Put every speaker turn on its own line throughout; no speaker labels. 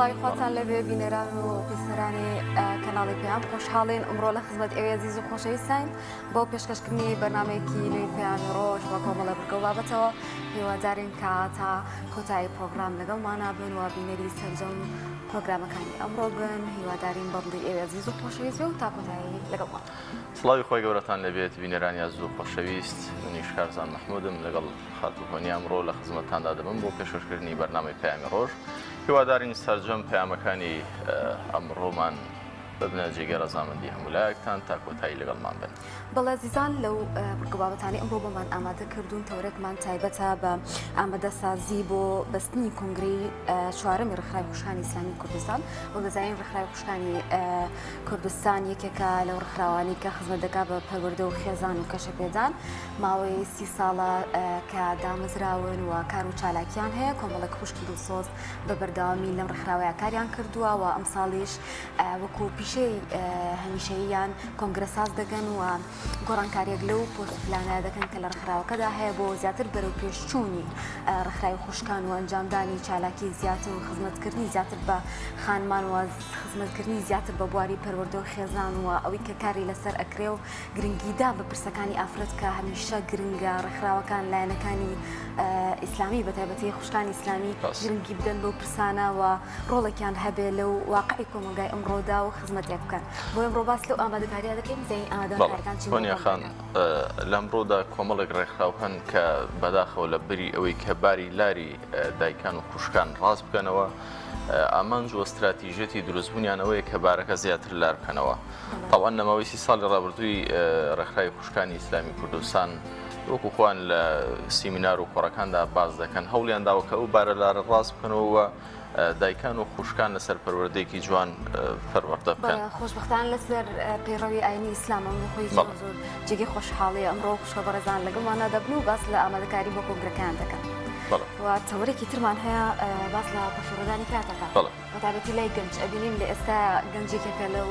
سڵاوی خواتان لەبێ بینەران و بیسەرانی کەناڵی پێیان خۆشحاڵین ئەمڕۆ لە خزمەت ئێوە عزیز و خۆشەویستین بۆ پێشکەشکردنی بەرنامەیەکی نوێی پێیان ڕۆژ بە کۆمەڵە بگە و بابەتەوە هیوادارین کە تا کۆتایی پرۆگرام لەگەڵمانە بن و بینەری سەرجەم پرۆگرامەکانی ئەمڕۆ بن هیوادارین بەڵی ئێوە عزیز و خۆشەویست و تا کۆتایی لەگەڵمان.
سڵاوی خۆی گەورەتان لەبێت بینەرانی عزیز و خۆشەویست منیش کارزان محمودم لەگەڵ خاتوخۆنی ئەمڕۆ لە خزمەتتاندا دەبم بۆ پێشکەشکردنی بەرنامەی پەیامی ڕۆژ. هیوادارین سەرجەم پەیامەکانی ئەمڕۆمان ببنە جێگە ڕەزامەندی هەمولایەکتان تا کۆتایی لەگەڵمان بن.
بەڵێ عزیزان لەو بابەتانی ئەمڕۆ بۆمان ئامادە کردوون تەورێکمان تایبەتە بە ئامادەسازی بۆ بەستنی کنگرەی چوارەمی ڕێکخراوی خوشکانی ئیسلامی کوردستان و دەزانین ڕێکخراوی خوشکانی کوردستان یەکێکە لەو ڕێکخراوانی کە خزمەت دەکات بە پەروەردە و خێزان و کەشەپێدان ماوەی 30 ساڵە کە دامەزراون و کار و چالاکیان هەیە کۆمەڵێک خوشکی دڵسۆز بە بەردەوامی لەم ڕێکخراوەیە کاریان کردووە و ئەم ساڵیش وەکو پیشەی هەمیشەییان کۆنگرە ساز دەگەن و گۆڕانکاریەک لەو پۆست پلانە دەکەن کە لە ڕێکخراوەکەدا هەیە بۆ زیاتر بەرەو پێشچوونی ڕێکخراوی خوشکان و ئەنجامدانی چالاکی زیاتر و خزمەتکردنی زیاتر بە خانمان و خزمەتکردنی زیاتر بە بواری پەروەردە و خێزان و ئەوەی کە کاری لەسەر ئەکرێ و گرنگیدا بە پرسەکانی ئافرەت کە هەمیشە گرنگە ڕێکخراوەکان لایەنەکانی ئیسلامی بەتایبەتی خوشکانی ئیسلامی گرنگی بدەن بۆ پرسانە و ڕۆڵێکیان هەبێ لەو واقعی کۆمەلگای ئەمڕۆدا و خزمەتێک بکەن. بۆ ئەمڕۆ باس لەو ئامادەکاریە دەکەین زەین ئامادەکاریەکان چی
خان لەمڕۆدا کۆمەڵێک ڕێکخراو هەن کە بەداخەوە لە بری ئەوەی کە باری لاری دایکان و خوشکان ڕاست بکەنەوە ئامانج و استراتیژێتی دروستبوونیانەوەیە کە بارەکە زیاتر لار بکەنەوە. تاوان نەماوەی 30 ساڵی ڕابردووی ڕێکخراوی خوشکانی ئیسلامی کوردستان وەکو خۆیان لە سیمینار و کۆڕەکاندا باز دەکەن هەوڵیان داوە کە ئەو بارە لارە ڕاست بکەنەوە دایکان و خوشکان لەسەر پەروەردەیەکی جوان پەروەردە بکەن.
خۆشبەختان لەسەر پەیڕەوی ئاینی ئیسلام ئەمڕۆ خۆی زۆر جێگەی خۆشحاڵی ئەمڕۆ خوشکە بەڕێزان لەگەڵمانە دەبن و باس لە ئامادەکاری بۆ کۆنگرەکان دەکەن. و تەورێکی ترمان هەیە باس لە پەشوڕدانی کاتەکە بەتایبەتی لای گەنج ئەبینین لە ئێستا گەنجێکێکە لەو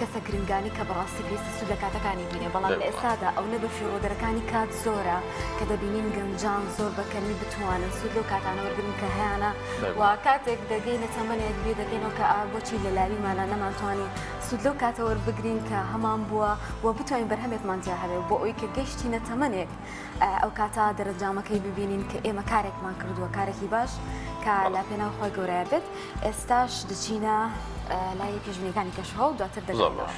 کەسە گرنگانی کە بەڕاستی پێویستە سوود لە کاتەکانی بینێ بەڵام لە ئێستادا ئەو نە بە فیڕۆدەرەکانی کات زۆرە کە دەبینین گەنجان زۆر بەکەمی بتوانن سوود لەو کاتانە وەرگرن کە هەیەە و کاتێک دەگەینە تەمەنێک بێ دەکەینەوە کە بۆچی لە لاویمانە نەمانتوانی سوود لەو کاتە وەربگرین کە هەمان بووە و بتوانین بەرهەمێکمان تیا هەبێ بۆ ئەوی کە گەیشتینە تەمەنێک ئەو کاتە دەرەنجامەکەی ببینین کە ئێمە کارێکمان کردووە کارێکی باش کە لا پێناو خۆی گەورەیە بێت. ئێستاش دەچینە لای پێشبینیەکانی کەشوهە و دواتر دەگەڕێنەوە.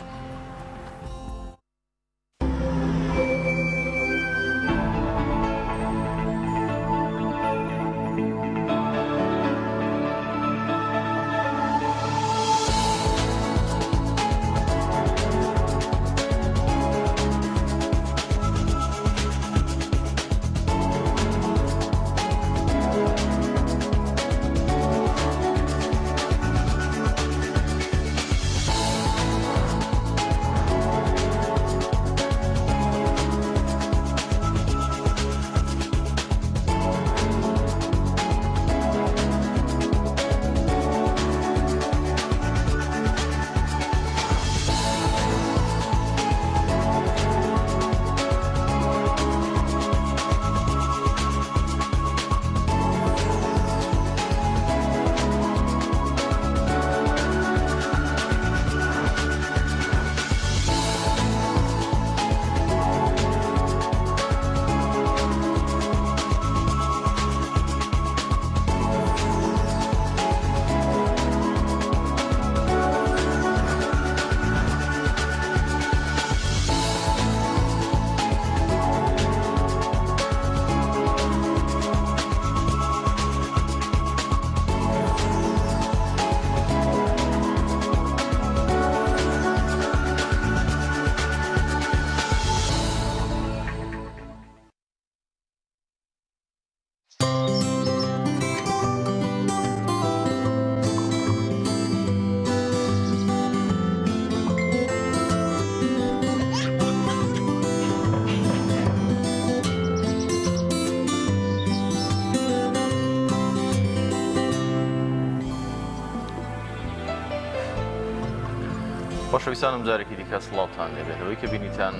خۆشەویستانم جارێکی دیکە سڵاوتان لێبێتەوەی کە بینیتان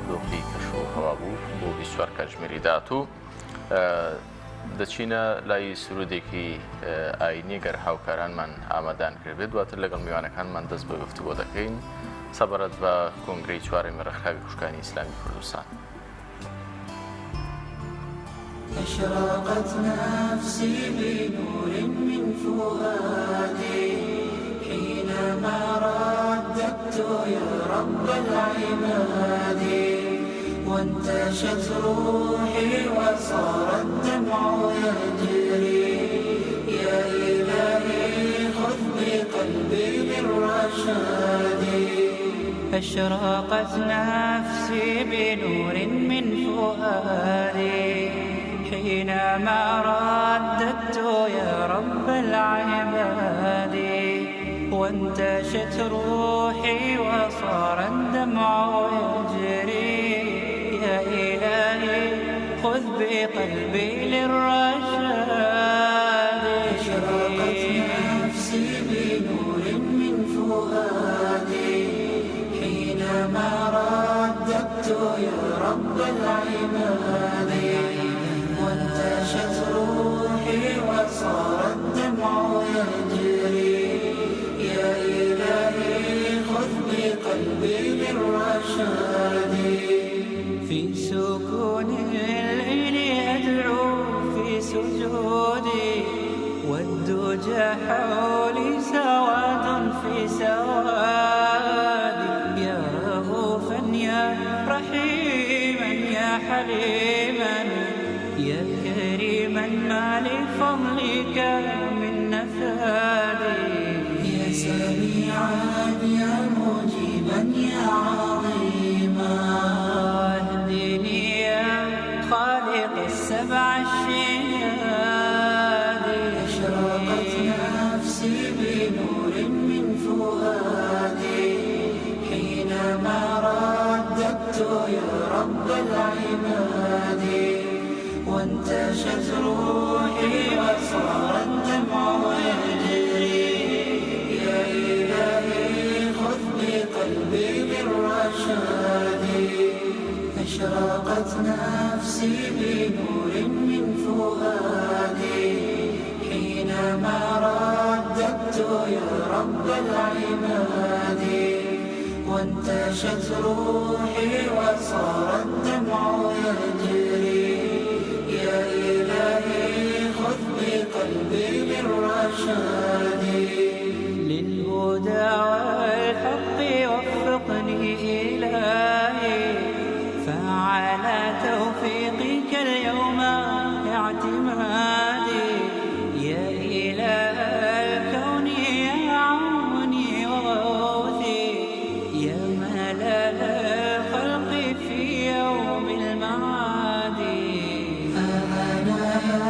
دۆخی کەش و هەوا بوو بۆ 24 کاتژمێری داهاتوو دەچینە لای سرودێکی ئاینی گەر هاوکارانمان ئامادان کردێت دواتر لەگەڵ میوانەکانمان دەست بە گفتوگۆ دەکەین سەبارەت بە کۆنگرەی چوارەمی ڕێکخراوی خوشکانی ئیسلامی کوردستان.
أشرقت نفسي بنور من فؤادي حينما رددت يا رب العباد وانتشت روحي وصار الدمع يجري يا إلهي خذ بقلبي بالرشاد. أشرقت نفسي بنور من فؤادي حينما رددت يا رب العباد وانتشت روحي وصار الدمع يجري يا إلهي خذ بقلبي للرشاد. أشرقت نفسي بنور من فؤادي حينما رددت يا رب العباد وانتشت روحي وصار الدمع يجري يا إلهي خذ بقلبي للرشاد. في سكون الليل أدعو في سجودي والدجى حولي سواد في سوادي يا رؤوفا يا رحيما يا حليما يا كريما ما لفضلك من نفادي يا سميعا يا مجيبا يا عظيما اهدني يا خالق السبع الشداد. أشرقت نفسي بنور من فؤادي حينما رددت يا رب العباد وانتشت روحي وصار الدمع يجري يا إلهي خذ بقلبي بالرشاد. أشرقت نفسي بنور من فؤادي حينما رددت يا رب العباد وانتشت روحي وصار الدمع يجري يا إلهي خذ بقلبي بالرشاد. للهدى والحق وفقني إلهي فعلى توفيقك اليوم اعتمادي يا إله الكون يا عوني وغوثي يا ملال الخلق في يوم المعاد. أنا يا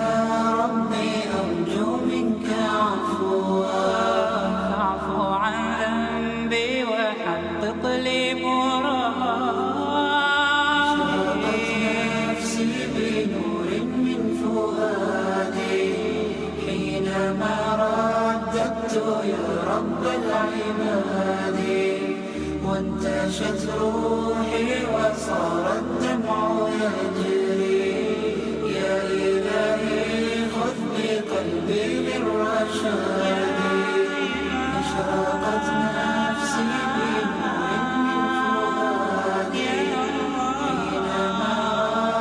ربي أرجو منك عفوا فاعف عن ذنبي وحقق لي مرادي. نفسي بنور من فؤادي حينما رددت يا رب العباد وانتشت روحي وصار الدمع يجري يا إلهي خذ بقلبي للرشاد. أشرقت نفسي بنور من فؤادي حينما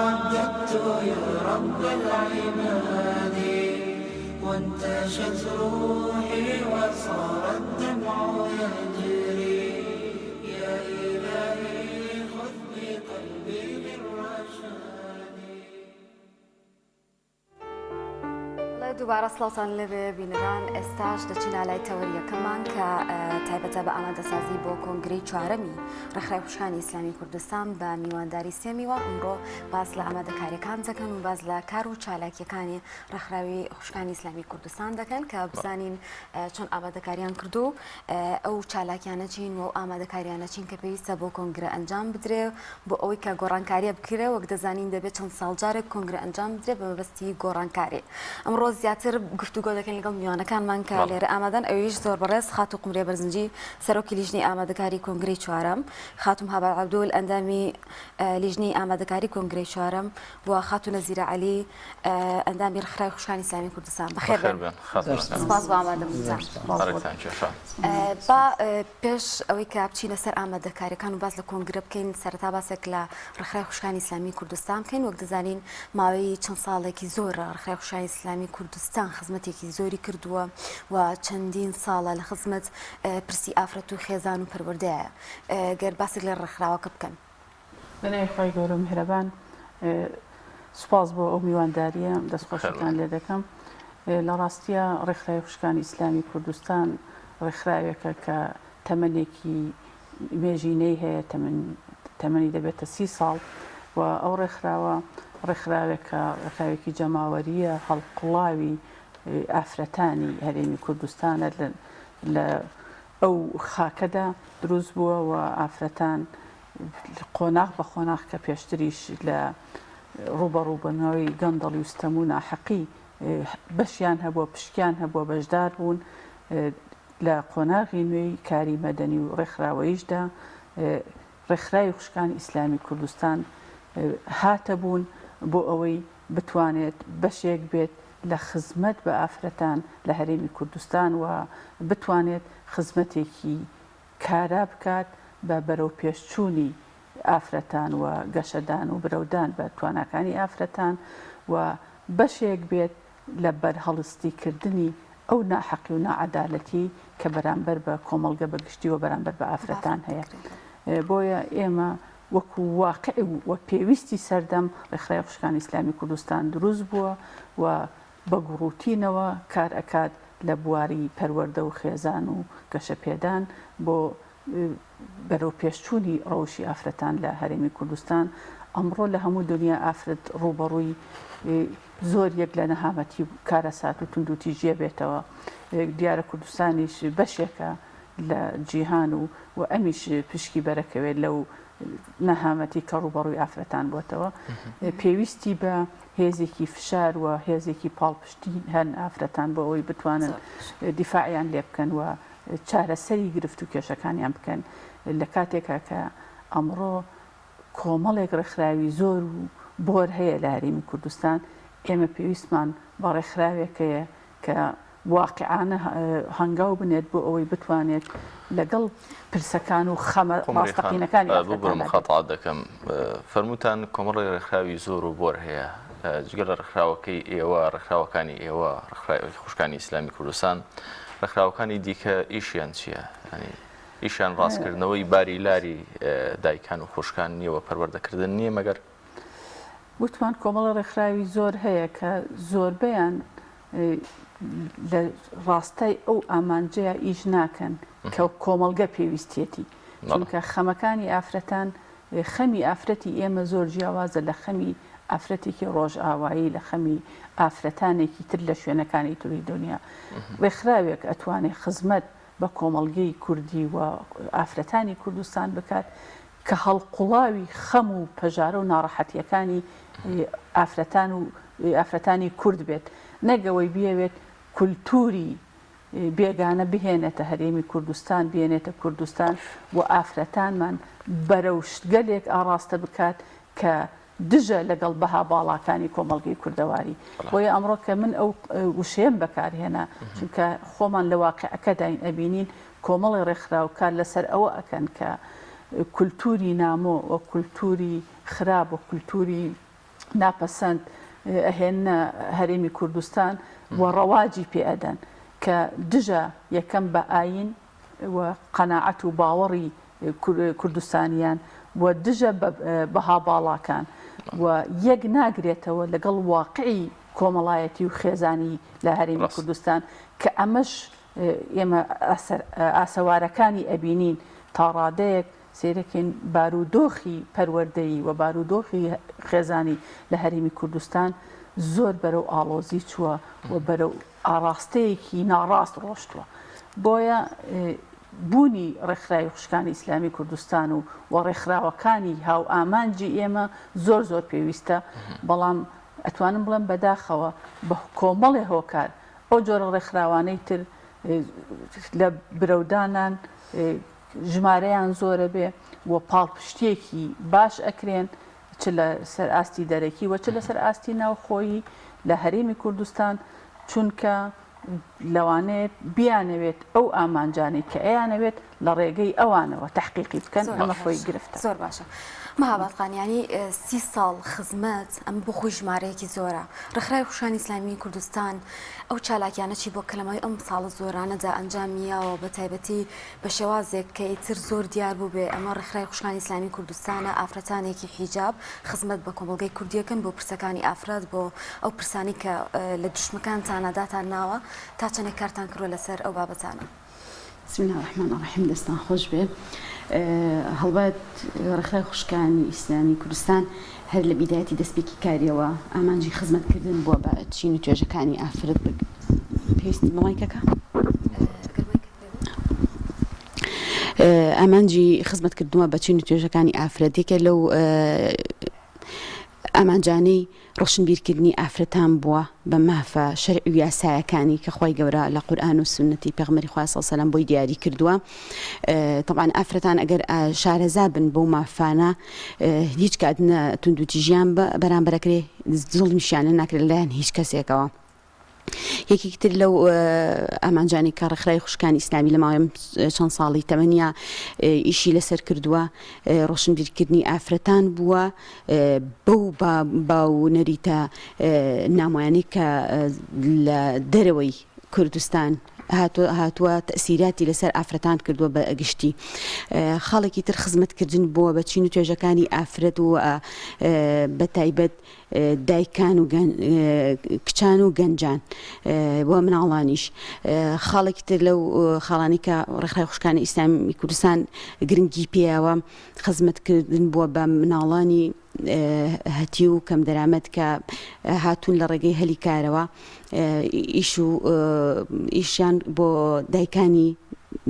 رددت يا رب العباد وانتشت روحي وصار الدمع يجري يا إلهي خذ بقلبي للرشاد.
دووبارە سڵاوتان لەبێ بینەران ئێستاش دەچینە لای تەوەریەکەمان کە تایبەتە بە ئامادەسازی بۆ کۆنگرەی چوارەمی ڕێکخراوی خوشکانی ئیسلامی کوردستان بە میوانداری سێمیوە ئەمڕۆ باس لە ئامادەکاریەکان دەکەن و باز لە کار و چالاکیەکانی ڕێکخراوی خوشکانی ئیسلامی کوردستان دەکەن کە بزانین چۆن ئامادەکاریان کردو ئەو چالاکیانە چین و ئامادەکاریانە چین کە پێویستە بۆ کۆنگرە ئەنجام بدرێ بۆ ئەوەی کە گۆڕانکاریە بکرێ وەک دەزانین دەبێت چەند ساڵجارێک کۆنگرە ئەنجام بدرێ بە مەبەستی گۆڕانکاری. ئەمڕۆ زیاتر گفتوگۆ دەکەین لەگەڵ میوانەکانمان کە لێرە ئامادەن ئەویش زۆر بەڕێز خات و قمرێ بەرزنجی سەرۆکی لیژنەی ئامادەکاری کۆنگرەی چوارەم، خاتوم هەبا عەبدوول ئەندامی لیژنەی ئامادەکاری کۆنگرەی چوارەم و خاتو نەزیرە عەلی ئەندامی ڕێکخراوی خوشکانی ئیسلامی کوردستان. بەخێر بن. سپاس بۆ ئامادەبوونتان. با پێش ئەوەی کە بچینە سەر ئامادەکاریەکان و باز لە کۆنگرە بکەین سەرەتا باسێک لە ڕێکخراوی خوشکانی ئیسلامی کوردستان بکەین. وەک دەزانین ماوەی چەند ساڵێکی زۆرە ڕێکخراوی خوشکانی ئیسلامی کوردستان خزمەتێکی زۆری کردووە و چەندین ساڵە لە خزمەت پرسی ئافرەت و خێزان و پەروەردەیە. گەر باسێک لە ڕێکخراوەکە بکەن.
بەناوی خۆی گەورە و میهرەبان، سوپاس بۆ ئەو میوانداریە دەستخۆشتان لێ دەکەم. لە ڕاستیە ڕێکخراوی خوشکانی ئیسلامی کوردستان ڕێکخراوێکە کە تەمەنێکی مێژینەی هەیە، تەمەنی دەبێتە 30 ساڵ و ئەو ڕێکخراوێکە ڕێکخراوێکی جەماوەریە هەڵقڵاوی ئافرەتانی هەرێمی کوردستانە لە ئەو خاکەدا دروست بووە و ئافرەتان قۆناغ بە قۆناغ کە پێشتریش لە ڕوبەڕووبنەوەی گەندەڵی وستەم و ناحەقی بەشیان هەبووە، پشکیان هەبووە، بەشدار بوون لە قۆناغی نوێی کاری مەدەنی و ڕێکخراوەیشدا. ڕێکخراوی خوشکانی ئیسلامی کوردستان هاتە بوون بۆ ئەوەی بتوانێت بەشێک بێت لە خزمەت بە ئافرەتان لە هەرێمی کوردستان و بتوانێت خزمەتێکی کارا بکات بە بەرەو پێشچوونی ئافرەتان و گەشەدان و برەودان بە تواناکانی ئافرەتان و بەشێک بێت لە بەرهەڵستیکردنی ئەو ناحەقی و ناعەدالەتی کە بەرامبەر بە کۆمەڵگە بەگشتی و بەرامبەر بە ئافرەتان هەیە. بۆیە ئێمە وەکو واقع و پێویستی سەردەم ڕێکخراوی خوشکانی ئیسلامی کوردستان دروست بووە و بە گوڕوتینەوە کار ئەکات لە بواری پەروەردە و خێزان و گەشەپێدان بۆ بەرەو پێشچوونی ڕەوشی ئافرەتان لە هەرێمی کوردستان. ئەمڕۆ لە هەموو دنیا ئافرەت ڕوبەڕووی زۆر یەک لە نەهامەتی کارەسات و توندوتیژیە بێتەوە. دیارە کوردستانیش بەشێکە لە جیهان و ئەمیش پشکی بەرەکەوێت لەو نەهامەتی کە ڕوبەڕووی ئافرەتان بۆتەوە. پێویستی بە هێزێکی فشار و هێزێکی پاڵپشتی هەن ئافرەتان بۆ ئەوەی بتوانن دیفاعیان لێ بکەن و چارەسەری گرفت و کێشەکانیان بکەن لە کاتێکا کە ئەمڕۆ کۆمەڵێک ڕێکخراوی زۆر و بۆر هەیە لە هەرێمی کوردستان. ئێمە پێویستمان بە ڕێکخراوێکەیە کە واقعانە هەنگاو بنێت بۆ ئەوەی بتوانێت لەگەڵ پرسەکان و خەمە ڕاستەقینەکانی
خەتات دەکەم. فەرمووتان کۆمەڵی ڕێکخراوی زۆر و بۆر هەیە. جگەل لە ڕێکخراوەکەی ئێوە ڕێکخراوەکانی ئێوە ڕێکخراوی خوشکانی ئیسلامی کوردستان ڕێکخراوەکانی دیکە ئیشیان چییە؟ ئیشان ڕاستکردنەوەی باری لاری دایکان و خوشکان نییەوە پەروەردەکردن نییە مەگەر؟
وتمان کۆمەڵە ڕێکخراوی زۆر هەیە کە زۆربەیان لە ڕاستای ئەو ئامانجەیە ئیش ناکەن کە کۆمەڵگە پێویستێتی. چونکە خەمەکانی ئافرەتان خەمی ئافرەتی ئێمە زۆر جیاوازە لە خەمی ئافرەتێکی ڕۆژئاوایی، لە خەمی ئافرەتانێکی تر لە شوێنەکانی توری دنیا. ڕێکخراوێک ئەتوانێت خزمەت بە کۆمەڵگەی کوردی و ئافرەتانی کوردستان بکات کە هەڵقوڵاوی خەم و پەژارە و ناڕەحەتیەکانی ئافرەتانی کورد بێت، نەگەوەی بیاوێت کولتوری بێگانە بهێنێتە هەرێمی کوردستان، بێنێتە کوردستان و ئافرەتانمان بەرەوشتگەلێک ئاڕاستە بکات کە دژە لەگەڵ بەها باڵاکانی کۆمەڵگەی کوردەواری. بۆیە ئەمڕۆ کە من ئەو وشەیەم بەکارهێنا، چونکە خۆمان لە واقعەکەداین ئەبینین کۆمەڵی ڕێکخراوکار لەسەر ئەوە ئەکەن کە کولتوری نامۆ و کولتوری خراپ و کولتوری ناپەسەند ئەهێنە هەرێمی کوردستان و ڕەواجی پێئەدەن کە دژە یەکەم بە ئاین و قەناعەت و باوەڕی کوردستانیان و دژە بەها باڵاکان و یەک ناگرێتەوە لەگەڵ واقعی کۆمەڵایەتی و خێزانی لە هەرێمی کوردستان کە ئەمەش ئێمە ئاسەوارەکانی ئەبینین تا ڕادەیەک سیرەکەین بارودۆخی پەروەردەیی و بارودۆخی خێزانی لە هەرێمی کوردستان زۆر بەرەو ئاڵۆزی چووە و بەرەو ئاراستەیەکی ناڕاست ڕۆشتووە. بۆیە بوونی ڕێکخراوی خوشکانی ئیسلامی کوردستان و ڕێکخراوەکانی هاو ئامانجی ئێمە زۆر زۆر پێویستە، بەڵام ئەتوانم بڵێم بەداخەوە بە کۆمەڵێ هۆکار ئەو جۆرە ڕێکخراوانەی تر لە برەودانان ژمارەیان زۆرە بێ بۆ پاڵپشتێکی باش ئەکرێن چ لە سەر ئاستی دەرەکی وە چ لە سەر ئاستی ناوخۆیی لە هەرێمی کوردستان چونکە لەوانەیە بیانەوێت ئەو ئامانجانی کە ئەیانەوێت لە ڕێگەی ئەوانەوە تحقیقی بکەن ئەمە خۆی گرفتە.
زۆر باشە. مەهابادقانیانی 30 ساڵ خزمەت ئەم بۆ خۆی ژمارەیەکی زۆرە. ڕێکخراوی خوشانی ئیسلامی کوردستان ئەو چالاکیانەی بۆ کلەمەوەی ئەم ساڵە زۆرانەدا ئەنجامیاوە بە تایبەتی بە شێوازێک کە ئیتر زۆر دیار بوو بێ ئەمە ڕێکخراوی خوشانی ئیسلامی کوردستانە ئافرەتانێکی حیجاب خزمەت بە کۆمەڵگەی کوردیەکەن بۆ پرسەکانی ئافراد بۆ ئەو پرسانی کە لە دوشمەکانتانە داتان ناوە تا چەندێک کارتان کردووە لەسەر ئەو بابەتانە.
بسم الله الرحمن الرحیم دەستان خۆش بێ. هەڵبەت ڕێکخراوی خوشکانی ئیسلامی کوردستان هەر لە بیدایەتی دەستپێکی کاریەوە ئامانجی خزمەتکردن بووە بە چین و توێژەکانی ئافرەت پێویستی مڵایکەکە ئامانجی خزمەتکردنەوە بە چین و توێژەکانی ئافرەتێکە لەو ئامانجانەی ڕۆشنبیرکردنی ئافرەتان بووە بە مافە شەرع و یاسایەکانی کە خۆی گەورە لە قورئان و سنەتی پێغمبەری خوا صلی الله علیه و سلم بۆی دیاری کردووە. طبعا ئافرەتان ئەگەر شارەزا بن بۆ مافانە هیچ کات توندوتیژیان بەرامبەرەکرێ زوڵمیشیان ناکرێت لەلایەن هیچ کەسێکەوە. یەکێکتر لەو ئامانجانی کە ڕێکخراوی خوشکانی ئیسلامی لە ماوەی چەند ساڵی تەمەنیا ئیشی لەسەر کردووە ڕۆشنبیرکردنی ئافرەتان بووە بەو باو نەریتە نامۆیانەی کە لە دەرەوەی کوردستان هاتووە تەسیراتی لەسەر ئافرەتان کردووە بە گشتی. خاڵێکی تر خزمەتکردن بووە بە چین و توێژەکانی ئافرەت و بە تایبەت دایکان و کچان و گەنجان بۆ مناڵانیش. خاڵێکی تر لەو خاڵانی کە ڕێکخراوی خوشکانی ئیسلامی کوردستان گرنگی پێیەوە خزمەتکردن بووە بە مناڵانی هەتی و کەم دەرامەت کە هاتوون لە ڕێگەی هەلی کارەوە ئیشیان بۆ دایکانی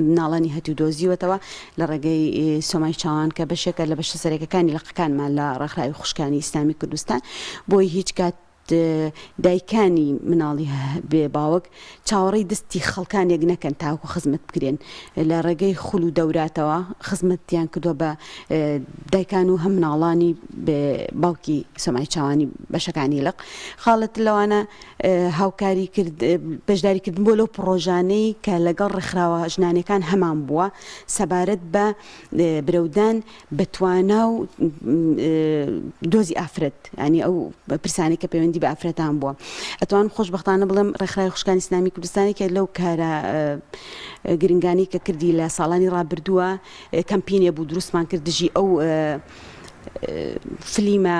مناڵانی هەتی و دۆزیوەتەوە لە ڕێگەی سۆمای چاوان کە بەشێکە لە بەشە سەرەکەەکانی لەقەکانمان لە ڕێکخراوی خوشکانی ئیسلامی کوردستان بۆی هیچ کات دایکانی مناڵی بێ باوک چاوەڕێی دەستی خەڵکانێک نەکەن تاوکو خزمەت بکرێن لە ڕێگەی خول و دەوراتەوە خزمەتیان کردووە بە دایکان و هەم مناڵانی باوکی سۆمای چاوانی بەشەکانی لەق. خاڵەت لەوانە هاوکاری کرد بەشداریکردن بۆ لەو پرۆژانەی کە لەگەڵ ڕێکخراوە ژنانەکان هەمان بووە سەبارەت بە برەودان بەتوانا و دۆزی ئافرەت ینی ئەو پرسانی کە پەیوەندی بە ئافرەتان بووە. ئەتوان خۆشبەختانە بڵێم ڕێکخراوی خوشکانی ئیسلامی کوردستانی کە لەو کارە گرنگانی کە کردی لە ساڵانی ڕابردووە کەمپینێ بوو دروستمان کرد دژی ئەو فلیمە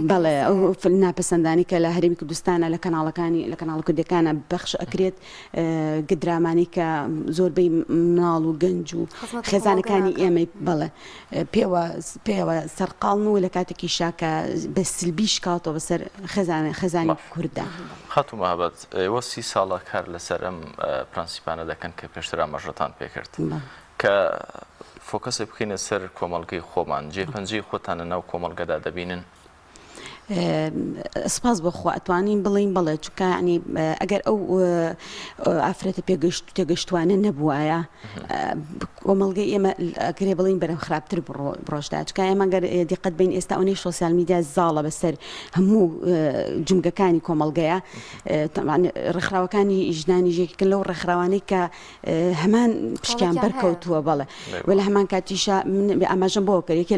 بەڵێ ئەو ناپەسەندانی کە لە هەرێمی کوردستانە لە کەناڵە کوردەکانە بەخش ئەکرێت گدرامانی کە زۆربەی مناڵ و گەنج و خێزانەکانی ئێمەی بەڵێ پێوە سەرقاڵن و لە کاتێکی شاکە بە سلبیش کاتەوە بەسەر خێزانی کوردە.
خاتو مەهابەد ئێوە 30 ساڵە کار لەسەر ئەم پرەنسیپانە دەکەن کە پێشتر ئاماژەتان پێکرد کە فۆکەسی بکەینە سەر کۆمەڵگەی خۆمان جێپەنجەی خۆتانە ناو کۆمەڵگەدا دەبینن.
سپاس بەخوا ئەتوانین بڵین بڵێ چونکە ینی ئەگەر ئەو ئافرەتە تێگەشتوانە نەبووایە کۆمەڵگەی ئێمە ئەگەرێ بڵین بەرەم خراپتر بڕۆژدا چکە ئێمە گەر دیقەت بین ئێستا ئەوەی سۆسیال میدیا زاڵە بەسەر هەموو جمگەکانی کۆمەڵگەیە ڕێکخراوەکانی ژنانی ژێککن لەو ڕێکخراوانەی کە هەمان پشکیان بەرکەوتووە بەڵێ وە لە هەمان کاتیشە ئاماژەم بۆ کرد یەکێ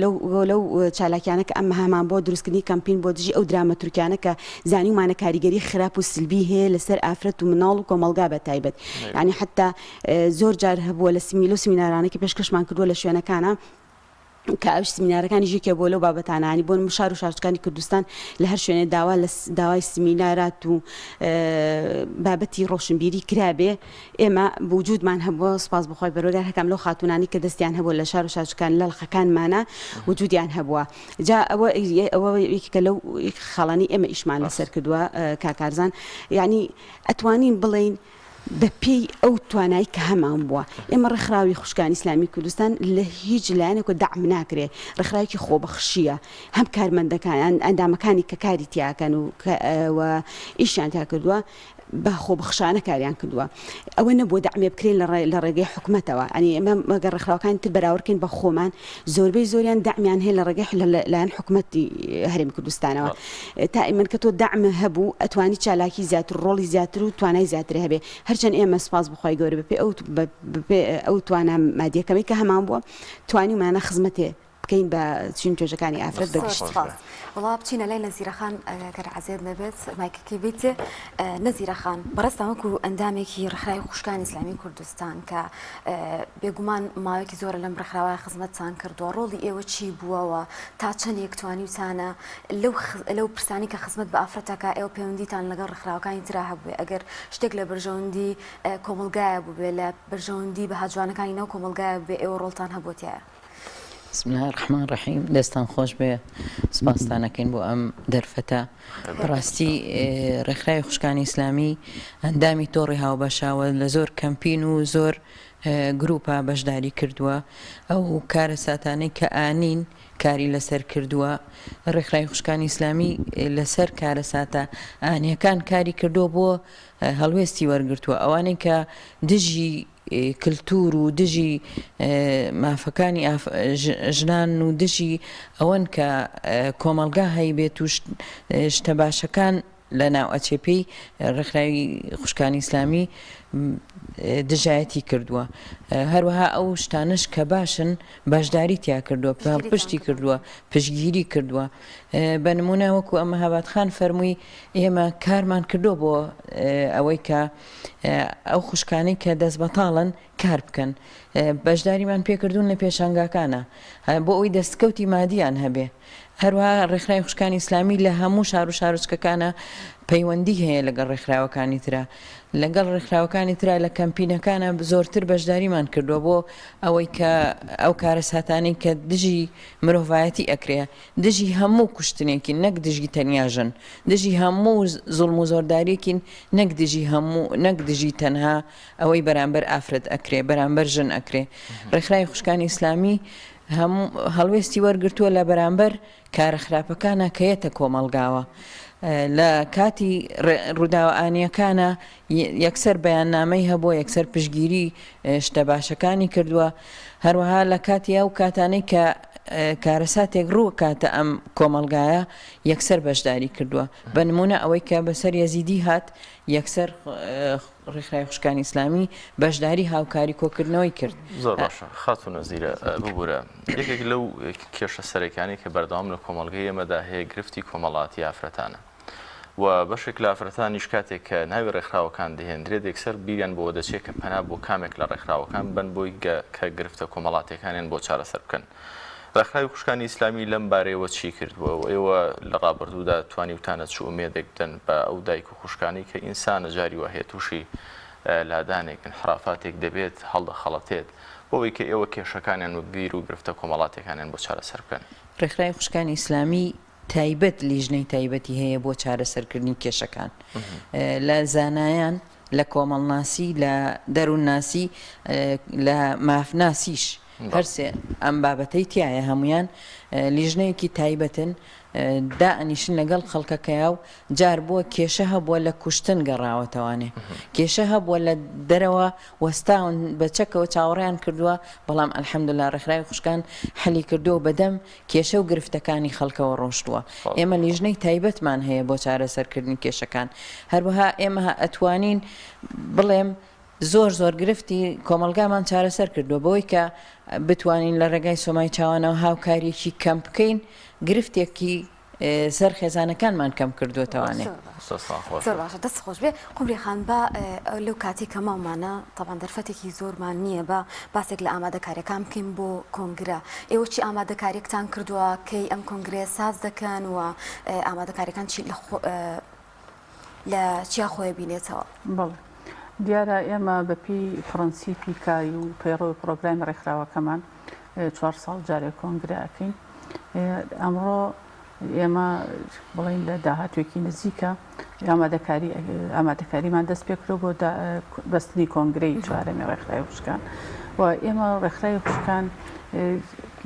لەو چالاکیانە کە ئەمە هەمان بۆ دروستکردنی کەمپین بۆ دژی ئەو درامەتورکیانە کە زانیمانە کاریگەری خراپ و سلبی هەیە لەسەر ئافرەت و مناڵ و کۆمەڵگا بە تایبەت ینی حتا زۆر جار هەبووە لە سیمینارانێکی پێشکەشمان کردووە لە شوێنەکانە کە ئەوش سیمینارەکانی ژێکێ بۆ لەو بابەتانانی بۆن شار و شارچکانی کوردستان لە هەر شوێنێ داوای سیمینارات و بابەتی ڕۆشنبیری کرابێ ئێمە بوجودمان هەبووە سپاس بخۆی بەرۆگار هەکەم لەو خاتونانی کە دەستیان هەبووە لە شار و شارچکان لە لەخەکانمانە وجودیان هەبووە جا ئەوە یەکێکە لەو خاڵانی ئێمە ئیشمان لەسەر کردووە کاکارزان یعنی ئەتوانین بڵین بە پێی ئەو توانایی کە هەمان بووە ئێمە ڕێکخراوی خوشکانی ئیسلامی کوردستان لە هیچ لایەنێک دەعم ناکرێت ڕێکخراوێکی خۆبەخشیە هەم کارمەندەکان ئەندامەکانی کە کاری تیاکەن و ئیشیان تا کردووە بە خۆبەخشانە کاریان کردووە ئەوە نەبووە دەعمێ بکرێن لە ڕێگەی حکوومەتەوە ئەنی ئێمە مەگەر ڕێکخراوەکانی تر بەراوردکەین بە خۆمان زۆربەی زۆریان دەعمیان هەیە لە ڕێگەی لایەن حکوومەتی هەرێمی کوردستانەوە تا ئێمن کە تۆ دەعمە هەبوو ئەتوانی چالاکی زیاتر ڕۆڵی زیاتر و توانای زیاتر هەبێ هەرچەند ئێمە سپاس بخوای گەورە بەپێ ئەو توانە مادیەکەمی کە هەمان بووە توانی ومانە خزمەتێ بکەین بە چین توێژەکانی ئافرەت بەگشت
وڵا بچینە لای نەزیرەخان ئەگەر عەزیز نەبێت مایکەکەی بیتێ نەزیرەخان بەڕێستان وەکو ئەندامێکی ڕێکخراوی خوشکانی ئیسلامی کوردستان کە بێگومان ماوەیەکی زۆرە لەم ڕێکخراوە خزمەتتان کردووە ڕۆڵی ئێوە چی بووەوە تا چەند یەکتوانی وتانە لەو پرسانی کە خزمەت بە ئافرەتەکە ئێوە پەیوەندیتان لەگەڵ ڕێکخراوەکانی ترا هەبووێ ئەگەر شتێک لە بەرژەوەندی کۆمەلگایە بووبێ لە بەرژەوەندی بە هاجوانەکانی ناو کۆمەلگایە بێ ئێوە ڕۆڵتان هەبووتیایە
بسم الله الرحمن الرحیم دەستان خۆش بێ سپاسدانەکەین بۆ ئەم دەرفەتە بەڕاستی ڕێکخراوی خوشکانی ئیسلامی ئەندامی تۆڕی هاوبەشاوە لە زۆر کەمپین و زۆر گروپە بەشداری کردووە ئەو کارە ساتانەی کە ئانین کاری لەسەر کردووە ڕێکخراوی خوشکانی ئیسلامی لەسەر کارە ساتە ئانیەکان کاری کردووە بۆ هەڵوێستی وەرگرتووە ئەوانەی کە دژی کللتور و دژی مافەکانی ژنان و دژی ئەوەن کە کۆمەلگا هەیبێت و شتە باشەکان لە ناو ئەچێپەی ڕێکخراوی خوشکانی ئیسلامی دژایەتی کردووە هەروەها ئەو شتانش کە باشن باشداری تیا کردووە پشتی کردووە پشگیری کردووە بە نمونە وەکو ئەمە هەباتخان فەرمووی ئێمە کارمان کردو بۆ ئەوەی کە ئەو خوشکانەی کە دەست بەتاڵن کار بکەن بەشداریمان پێکردوون لە پێشانگاکانە بۆ ئەوی دەستکەوتی مادیان هەبێ هەروەها ڕێکخراوی خوشکانی ئیسلامی لە هەموو شار و شارۆچکەکانە پەیوەندی هەیە لەگەڵ ڕێکخراوەکانی ترە لەگەڵ ڕێکخراوەکانی ترا لە کەمپینەکانە زۆرتر بەشداریمان کردووە بۆ ئەوەی کە ئەو کارە ساتانەی کە دژی مرۆڤایەتی ئەکرێ دژی هەموو کوشتنێکی نەک دژی تەنیاژن دژی هەموو زوڵم و زۆرداریەکین نەک دژی تەنها ئەوەی بەرامبەر ئافرەت ئەکرێ بەرامبەر ژن ئەکرێ ڕێکخراوی خوشکانی ئیسلامی هەڵوێستی وەرگرتووە لە بەرامبەر کارە خراپەکانە کەیەتە کۆمەلگاوە لە کاتی ڕووداوەئانیەکانە یەکسەر بەیاننامەی هەبووە یەکسەر پشگیری شتە باشەکانی کردووە هەروەها لە کاتی ئەو کاتانەی کە کارەساتێک ڕوو کاتە ئەم کۆمەلگایە یەکسەر بەشداری کردووە بە نمونە ئەوەی کە بەسەر یەزیدی هات یەکسەر ڕێکخراوی خوشکانی ئیسلامی بەشداری هاوکاری کۆکردنەوەی کرد
زۆر باشە خاتون نەزیرە ببوورە یەکێک لەو کێشە سەرەکانی کە بەردەوام لە کۆمەلگەی ئێمەدا هەیە گرفتی کۆمەڵاتی ئافرەتانە و بەشێک لە ئافرەتانیش کاتێک کە ناوی ڕێکخراوەکان دەهێنرێت یەکسەر بیریان بۆ دەچێت کە پەنا بۆ کامێک لە ڕێکخراوەکان بن بۆی کە گرفتە کۆمەڵاتەکانیان بۆ چارەسەر بکەن ڕێکخراوی خوشکانی ئیسلامی لەم بارەیەوە چی کردووە و ئێوە لە ڕابردوودا توانیوتانە چ ئومێدێک بدەن بە ئەو دایک و خوشکانی کە ئینسانە جاری وە هەیە تووشی لادانێک انحرافاتێک دەبێت هەڵدەخەڵەتێت بۆەوەی کە ئێوە کێشەکانیان و گیر و گرفتە کۆمەڵاتەکانیان بۆ چارەسەر بکەن
ڕێکخراوی خوشکانی ئیسلامی تایبەت لیژنەی تایبەتی هەیە بۆ چارەسەرکردنی کێشەکان لە زانایان لە کۆمەڵناسی لە دەروونناسی لە مافناسیش هەرسێ ئەم بابەتەی تایە هەمویان لیژنەیەکی تایبەتن دائنیشن لەگەڵ خەڵکەکەیا و جار بووە کێشە هەبووە لە کوشتن گەڕاوەتەوانێ کێشە هەبووە لە دەرەوە وەستاون بە چەکەوە چاوەڕیان کردووە بەڵام ئەلحەمدولیلا ڕێکخراوی خوشکان حەلی کردووە بەدەم کێشە و گرفتەکانی خەڵکەوە ڕۆشتووە ئێمە لیژنەی تایبەتمان هەیە بۆ چارەسەرکردنی کێشەکان هەروەها ئێمە ئەتوانین بڵێم زۆر گرفتی کۆمەلگامان چارەسەر کردووە بەوەی کە بتوانین لە ڕێگای سۆمای چاوانەوە هاوکاریەکی کەم بکەین گرفتێکی سەر خێزانەکانمان کەم کردوێتەوانێ
زۆر باشە دەست خۆش بێ قومری خان بە لەو کاتی کە ماومانە تاوان دەرفەتێکی زۆرمان نییە بە باسێک لە ئامادەکاریەکان بکەین بۆ کۆنگرە ئێوە چی ئامادەکاریەکتان کردووە کەی ئەم کۆنگرێ ساز دەکەن و ئامادەکاریەکان چی لە چیا خۆی بینێتەوە
بەڵێ دیارە ئێمە بەپی پرەنسیپی کاری و پەیڕۆی پرۆگرامی ڕێکخراوەکەمان 4 ساڵ جارێک کۆنگرە ئەکەین ئەمڕۆ ئێمە بڵین لە داهاتوێکی نزیکە ئامادەکاریمان دەست پێکرۆ بۆ بەستنی کۆنگرەی چوارەمی ڕێکخراوی خوشکان و ئێمە ڕێکخراوی خوشکان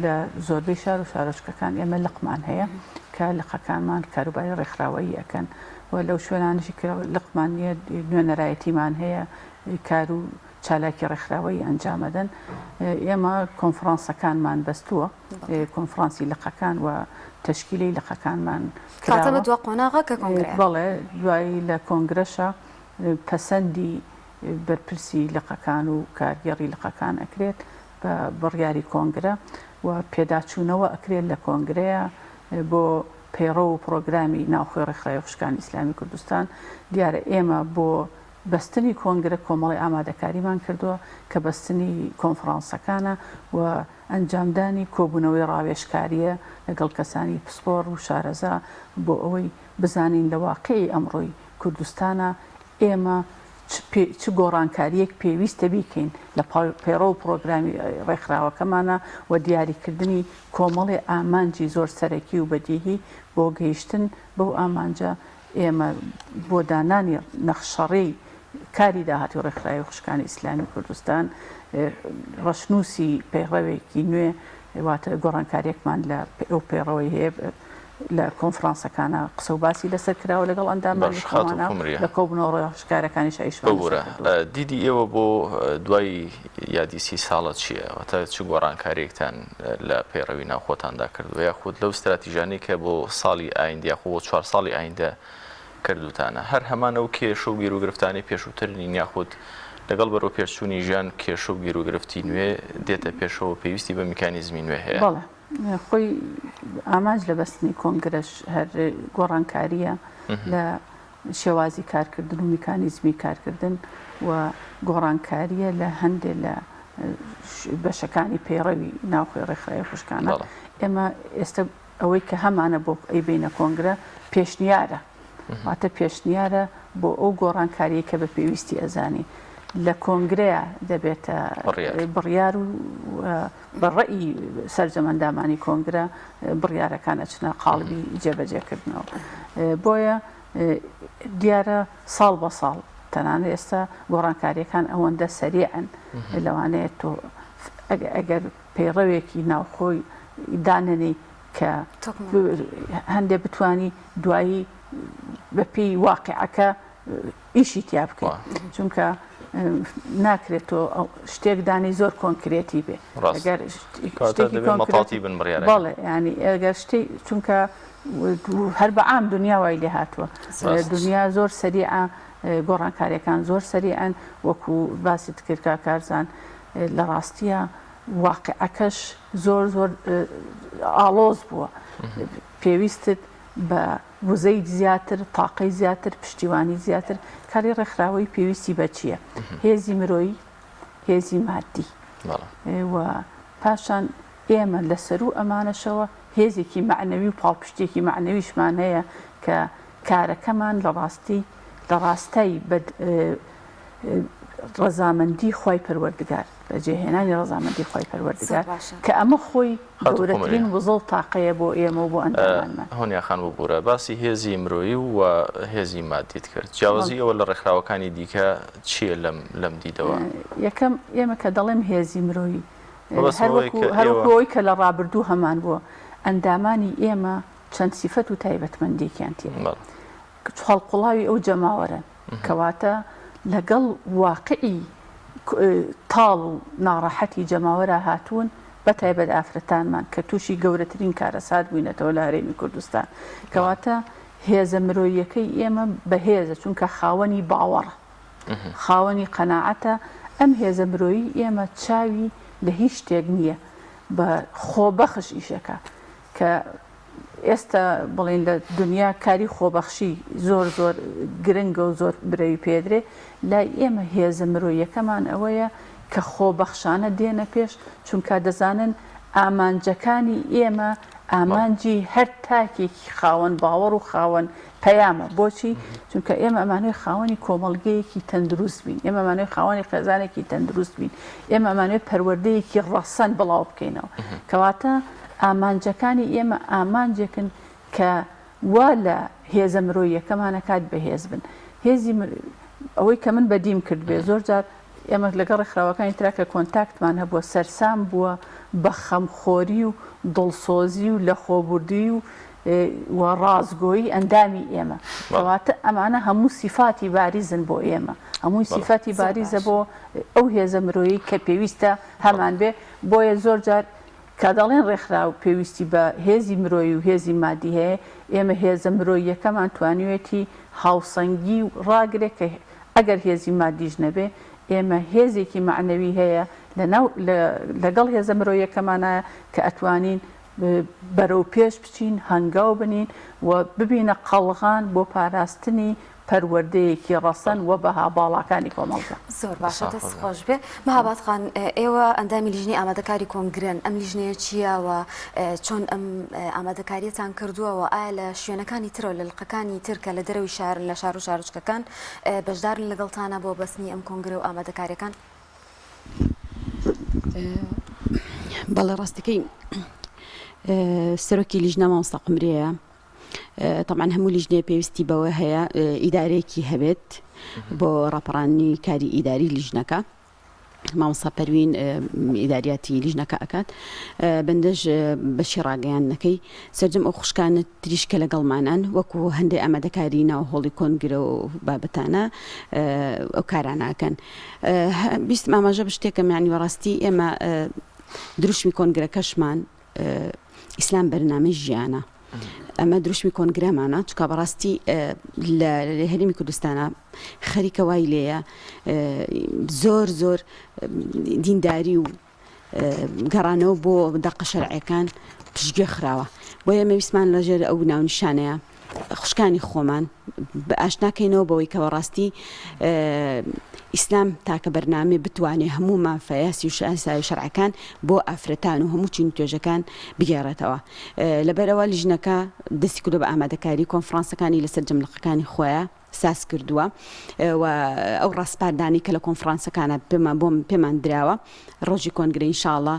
لە زۆربەی شار و شارۆچکەکان ئێمە لقمان هەیە کە لقەکانمان کاروباری ڕێکخراوەیی ئەەکەن و لەو شوێنانشی لقمان نیە نوێنەرایەتیمان هەیە کار و چالاکی ڕێکخراوەی ئەنجامەدەن ئێمە کۆنفرانسەکانمان بەستووە کۆنفرانسی لقەکان و تشکیلی لقەکانمان
کاتەمە دوا قۆناغا کە کۆنگرەیە
بەڵێ دوایی لە کۆنگرەشە پەسەندی بەرپرسی لقەکان و کارگەڕی لقەکان ئەکرێت بە بڕیاری کۆنگرە و پێداچوونەوە ئەکرێت لە کۆنگرەیە بۆ پەیڕۆ و پرۆگرامی ناوخۆی ڕێکخراوی خوشکانی ئیسلامی کوردستان دیارە ئێمە بۆ بەستنی کۆنگرە کۆمەڵی ئامادەکاریمان کردووە کە بەستنی کۆنفرانسەکانە و ئەنجامدانی کۆبوونەوەی ڕاوێژکاریە لەگەڵ کەسانی پسپۆر و شارەزا بۆ ئەوەی بزانین لە واقعی ئەمڕۆی کوردستانە ئێمە چ گۆڕانکاریەک پێویستە بیکەین لە پەیڕۆ و پرۆگرامی ڕێکخراوەکەمانە و دیاریکردنی کۆمەڵی ئامانجی زۆر سەرەکی و بەدیهی بۆ گەیشتن بەو ئامانجە ئێمە بۆ دانانی نەخشەڕێی کاری داهاتی ڕێکخراوی خوشکانی ئیسلامی کوردستان ڕەشنووسی پەیڕەوێکی نوێ واتە گۆڕانکاریەکمان لە ئەو پەیڕەوەی هەیە لە کۆنفرانسەکانە قسە و باسی لەسەر کراوە لەگەڵ ئەندامانی خۆمانە لە کۆبوونەوە ڕێژکارەکانیش ئەیشبورە
دیدی ئێوە بۆ دوای یادی 30 ساڵە چییە تا چ گۆڕانکاریەکتان لە پەیڕەوی ناوخۆتاندا کردووە یاخود لەو استراتیژانەی کە بۆ ساڵی ئایندە یاخۆ بۆ 4 ساڵی ئایندە کردوتانە هەر هەمانە و کێشە و گیر و گرفتانی پێشووترنی یاخود لەگەڵ بەرەو پێشچوونی ژیان کێشە و گیر و گرفتی نوێ دێتە پێشەوە پێویستی بە میکانیزمی نوێ هەیە
بەڵێ خۆی ئامانج لە بەستنی کۆنگرەش هەر گۆڕانکاریە لە شێوازی کارکردن و میکانیزمی کارکردن و گۆڕانکاریە لە هەندێک لە بەشەکانی پەیڕەوی ناوخۆی ڕێکخراوی خوشکانە ئێمە ئێستا ئەوەی کە هەمانە بۆ ئەیبینە کۆنگرە پێشنیارە واتە پێشنیارە بۆ ئەو گۆڕانکاریە کە بە پێویستی ئەزانی لە کۆنگرەیە دەبێتە بڕیار و بەڕێی سەرجەمەندامانی کۆنگرە بڕیارەکانە چنە قاڵبی جێبەجێکردنەوە بۆیە دیارە ساڵ بە ساڵ تەنانەت ئێستا گۆڕانکاریەکان ئەوەندە سەریعن لەوانەیە تۆ ئەگەر پەیڕەوێکی ناوخۆی داننی کە هەندێک بتوانی دوایی بەپێی واقعەکە ئیشی تیا بکەیت چونکە ناکرێتەوە شتێک دانی زۆر کۆنکرێتی بێ بەڵێ ینی ئەگەر شتی چونکە هەر بە عام دنیا وای لێ هاتووە دنیا زۆر سەریعە گۆڕانکاریەکان زۆر سەریعن وەکو باسی تکرد کارزان لە ڕاستیە واقعەکەش زۆر زۆر ئاڵۆز بووە پێویستت بە وزەی زیاتر تاقەی زیاتر پشتیوانی زیاتر کاری ڕێکخراوەی پێویستی بە چییە هێزی مرۆیی هێزی مادی و پاشان ئێمە لەسەر و ئەمانەشەوە هێزێکی معنەوی و پاڵپشتێکی معنەویشمان هەیە کە کارەکەمان لە ڕاستای ڕەزامەندی خۆی پەروەردگار بەجێهێنانی ڕەزامەندی خۆی پەروەردگار کە ئەمە خۆی گەورەترین وزڵ تاقەیە بۆ ئێمە و بۆ ئەندامانمان
هۆنیاخان ببوورە باسی هێزی مرۆیی و هێزی مادیت کرد جیاوازی ئەوە لە ڕێکخراوەکانی دیکە چییە لەم دیدەوە
یەکەم ئێمە کە دەڵێم هێزی مرۆیی هەروەکەوەی کە لە ڕابردوو هەمان بووە ئەندامانی ئێمە چەند سیفەت و تایبەتمەندێکیان تێ هەڵقوڵاوی ئەو جەماوەرن کەواتە لەگەڵ واقعی تاڵ و ناڕەحەتی جەماوەرە هاتوون بە تایبەت ئافرەتانمان کە تووشی گەورەترین کارەسات بووینەتەوە لە هەرێمی کوردستان کەواتە هێزە مرۆییەکەی ئێمە بەهێزە چونکە خاوەنی باوەڕە خاوەنی قەناعەتە ئەم هێزە مرۆیی ئێمە چاوی لە هیچ شتێک نییە بە خۆبەخش ئیشەکە کە ئێستا بڵین لە دنیا کاری خۆبەخشی زۆر زۆر گرنگە و زۆر برەوی پێدرێ لای ئێمە هێزە مرۆیەکەمان ئەوەیە کە خۆبەخشانە دێنە پێش چونکە دەزانن ئامانجەکانی ئێمە ئامانجی هەر تاکێکی خاوەن باوەڕ و خاوەن پەیامە بۆچی چونکە ئێمە ئەمانوێ خاوەنی کۆمەڵگەیەکی تەندروست بین ئێمە ئەمانوێ خاوەنی خێزانێکی تەندروست بین ئێمە ئەمانوێ پەروەردەیەکی ڕەسەن بڵاو بکەینەوە کەواتە ئامانجەکانی ئێمە ئامانجێکن کە وا لە هێزە مرۆییەکەمانە کات بەهێز بن هێزی ئەوەی کە من بەدیم کرد بێ زۆر جار ئێمە لەگەڵ ڕێکخراوەکانی ترا کە کۆنتاکتمان هەبووە سەرسام بووە بە خەمخۆری و دڵسۆزی و لە خۆبوردی و ڕازگۆیی ئەندامی ئێمە کەواتە ئەمانە هەموو سیفاتی باریزن بۆ ئێمە هەمووی سیفاتی باریزە بۆ ئەو هێزە مرۆیی کە پێویستە هەمان بێ بۆیە زۆر جار کە دەڵێن ڕێکخراو پێویستی بە هێزی مرۆیی و هێزی مادی هەیە ئێمە هێزە مرۆییەکەمان توانوێتی هاوسەنگی و ڕاگرێت کە ئەگەر هێزی مادیش نەبێ ئێمە هێزێکی معنەوی هەیە لەگەڵ هێزە مرۆییەکەمانە کە ئەتوانین بەرەو پێش بچین هەنگاو بنین و ببینە قەڵغان بۆ پاراستنی پەروەردەیەکی ڕەسەن و بەها باڵاکانی کۆمەڵگە
زۆر باشە دەست خۆش بێ مەهاباد خان ئێوە ئەندامی لیژنەی ئامادەکاری کۆنگرن ئەم لیژنەیە چییەوە چۆن ئەم ئامادەکاریەتان کردووەوە ئایا لە شوێنەکانی ترەوە لە لقەکانی ترکە لە دەرەوەی شار لە شار و شارچکەکان بەشدارن لەگەڵتانە بۆ بەستنی ئەم کۆنگرە و ئامادەکاریەکان
بەڵێ ڕاستەکەی سەرۆکی لیژنە مامۆستا قمرەیە طبعا هەموو لیژنەیە پێویستی بەوە هەیە ئیدارەیەکی هەبێت بۆ ڕاپەڕانی کاری ئیداری لیژنەکە مامۆستا پەروین ئیداریاتی لیژنەکە ئەکات بەندەش بەشی ڕاگەیاندنەکەی سەرجەم ئەو خوشکانە تریشکە لەگەڵمانان وەکو هەندێک ئامادەکاری ناوهۆڵی کۆنگرە و بابەتانە ئەو کاراناکەن بیستم ئاماژە بشتێکە یعنی وەڕاستی ئێمە دروشمی کۆنگرەکەشمان ئیسلام بەرنامەی ژیانە ئەمە دروشمی کۆنگرەمانە چکە بەڕاستی لە هەرێمی کوردستانە خەریکە وای لێیە زۆر زۆر دینداری و گەڕانەوە بۆ دەقە شەرعیەکان پشتگوێ خراوە بۆ ئێمە ویسمان لەژێر ئەو ناونیشانەیە خوشکانی خۆمان ئاشناکەینەوە بەوەی کەوە ڕاستی ئیسلام تاکە بەرنامێ بتوانێت هەموو مافەیاسی و شایسای شەرعەکان بۆ ئافرەتان و هەموو چین توێژەکان بگێڕێتەوە لەبەرەوە لیژنەکە دەستی کردو بە ئامادەکاری کۆنفرانسەکانی لەسەر جەملقەکانی خۆیە ساس کردووە و ئەو ڕاستپاردانی کە لە کۆنفرانسەکانە پێمان دراوە ڕۆژی کۆنگرە ئینشاڵڵا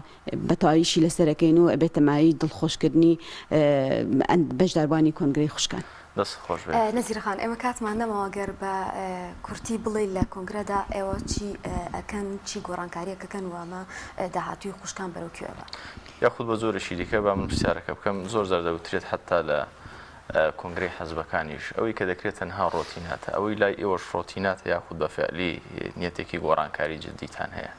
بە تەواویشی لەسەرەکەین و ئەبێتەمایی دڵخۆشکردنی بەشداربوانی کۆنگرەی خوشکان
نەزیرەخان ئێمە کاتمان نەمەوە گەر بە کورتی بڵێ لە کۆنگرەدا ئێوە چی ئەکەن چی گۆڕانکاریەکەکەن وامە داهاتوی خوشکان بەرەوکوێوە
یاخود بە زۆرەشی دیکە با من پرسیارەکە بکەم زۆر زار دەوترێت حتا لە کۆنگرەی حەزبەکانیش ئەوەی کە دەکرێت تەنها ڕۆتیناتە ئەوەی لای ئێوەش ڕۆتیناتە یاخود بە فعلی نیەتێکی گۆڕانکاری جدیتان هەیە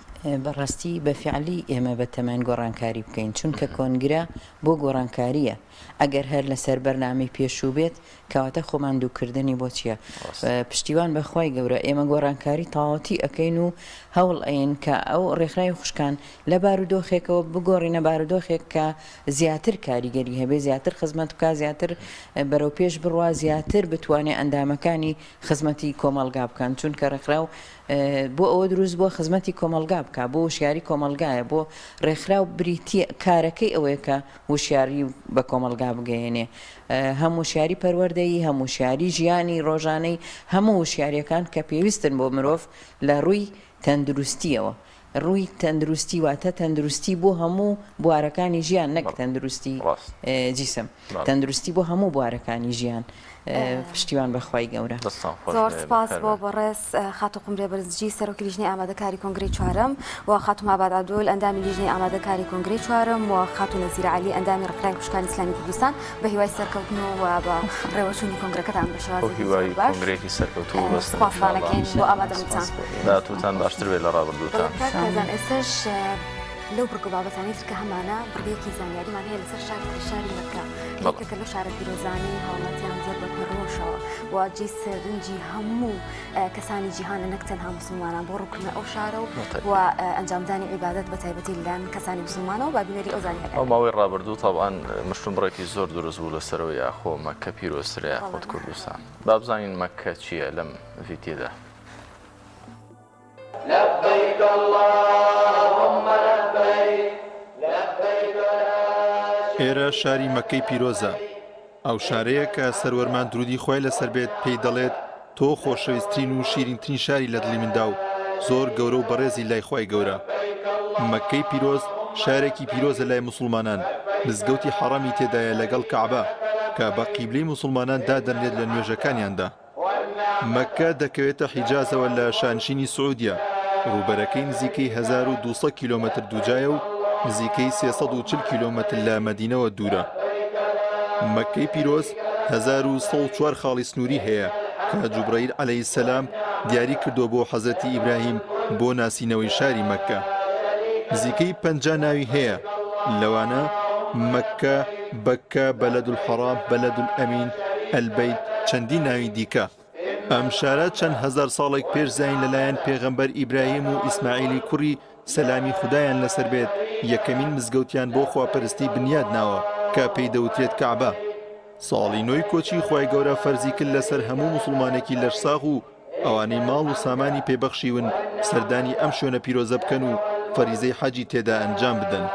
بەڕاستی بە فعلی ئێمە بە تەمەەن گۆڕانکاری بکەین چونکە کۆنگرە بۆ گۆڕانکاریە ئەگەر هەر لەسەر بەرنامەی پێشوو بێت کەواتە خۆمان دووکردنی بۆ چییە پشتیوان بەخوای گەورە ئێمە گۆڕانکاری تاواتی ئەەکەین و هەوڵ ئەین کە ئەو ڕێکخراوی خوشکان لە بارودۆخێکەوە بگۆڕینە بارودۆخێک کە زیاتر کاریگەری هەبێ زیاتر خزمەت بکە زیاتر بەرەو پێش بڕوا زیاتر بتوانێت ئەندامەکانی خزمەتی کۆمەلگا بکەن چونکە ڕێکخراو بۆ ئەوە دروست بۆ خزمەتی کۆمەلگا بکە بۆ وشیاری کۆمەلگایە بۆ ڕێکخراو بریتە کارەکەی ئەوەیە کە وشیاری بە کۆمەلگا بگەێنێ هەموو شیاری پەروەردەیی هەموو شیاری ژیانی ڕۆژانەی هەموو وشیاریەکان کە پێویستن بۆ مرۆڤ لە ڕووی تەندروستیەوە ڕووی تەندروستی واتە تەندروستی بۆ هەموو بوارەکانی ژیان نەک تەندروستی جیسم تەندروستی بۆ هەموو بوارەکانی ژیان پشتیوان بەخوای گەورە
زۆر سپاس بۆ بەڕێز خاتو قمرێ بەرزجی سەرۆکی لیژنەی ئامادەکاری کۆنگرەی چوارەم و خاتو ماباد عەبدوڵ ئەندامی لیژنەی ئامادەکاری کۆنگرەی چوارەم و خاتو نەزیرە عەلی ئەندامی ڕێکخراوی خوشکانی ئیسلامی کوردستان بە هیوای سەرکەوتنەوە بە ڕێوەچوونی کۆنگرەکەتان بە شێوازێکی زۆر باش
کۆنگرێکی سەرکەوتوو
سپاسانەکەین بۆ ئامادەبوونتان
داهاتووتان باشتر بێت لە ڕابردووتان
ئێستاش لەو بڕگە بابەتانی ترکە هەمانە بڕگەیەکی زانیاریمان هەیە لەسەر شاری مەککە کە لەو شارە پیرۆزانی هاوڵاتیان زۆر بە پەرۆشەوە و جێ سەرنجی هەموو کەسانی جیهانە نەک تەنها موسڵمانان بۆ ڕووکردنە ئەو شارە و ئەنجامدانی عیبادەت بە تایبەتی لەلایەن کەسانی مسلمانەوە با بینەری ئەو زانیاری
ئەو ماوەی ڕابردوو تاوان مشتومڕێکی زۆر دروست بوو لەسەرەوە یاخۆ مەککە پیرۆزترە یاخۆت کوردستان با بزانین مەککە چییە لەم ڤیدیۆدا
لبيك اللهم لبيك لبيك
ئێرە شاری مەکەی پیرۆزە ئەو شارەیە کە سەروەرمان درودی خۆی لەسەر بێت پێی دەڵێت تۆ خۆشەویستترین و شیرینترین شاری لە دڵی مندا و زۆر گەورە و بەڕێزی لای خۆی گەورە مەکەی پیرۆز شارێکی پیرۆزە لای موسڵمانان مزگەوتی حەڕەمی تێدایە لەگەڵ کەعبە کە بە قیبلەی موسڵمانان دادەنرێت لە نوێژەکانیاندا. مەککە دەکەوێتە حیجازەوە لە شانشینی سعودیە، ڕووبەرەکەی نزیکەی 1200 کیلۆمەتر دووجایە و نزیکەی 340 کیلۆمەتر لە مەدینەوە دوورە. مەککەی پیرۆز 1104 خاڵی سنووری هەیە کە جوبرەئیل عەلەیهی سەلام دیاری کردو بۆ حەزرەتی ئیبراهیم بۆ ناسینەوەی شاری مەککە. نزیکەی 50 ناوی هەیە، لەوانە مەککە، بەککە، بەلەدولحەرام، بەلەدولئەمین، ئەلبەیت، چەندی ناوی دیکە. ئەم شارە چەند هەزار ساڵێک پێش زاین لەلایەن پێغەمبەر ئیبراهیم و ئیسماعیلی کوڕی سەلامی خودایان لەسەر بێت یەکەمین مزگەوتیان بۆ خواپەرستی بنیاد ناوە کە پێی دەوترێت کەعبە. ساڵی نۆی کۆچی خوای گەورە فەرزی کرد لەسەر هەموو موسڵمانێکی لەشساغ و ئەوانەی ماڵ و سامانی پێبەخشیون سەردانی ئەم شوێنە پیرۆزە بکەن و فەریزەی حەجی تێدا ئەنجام بدەن.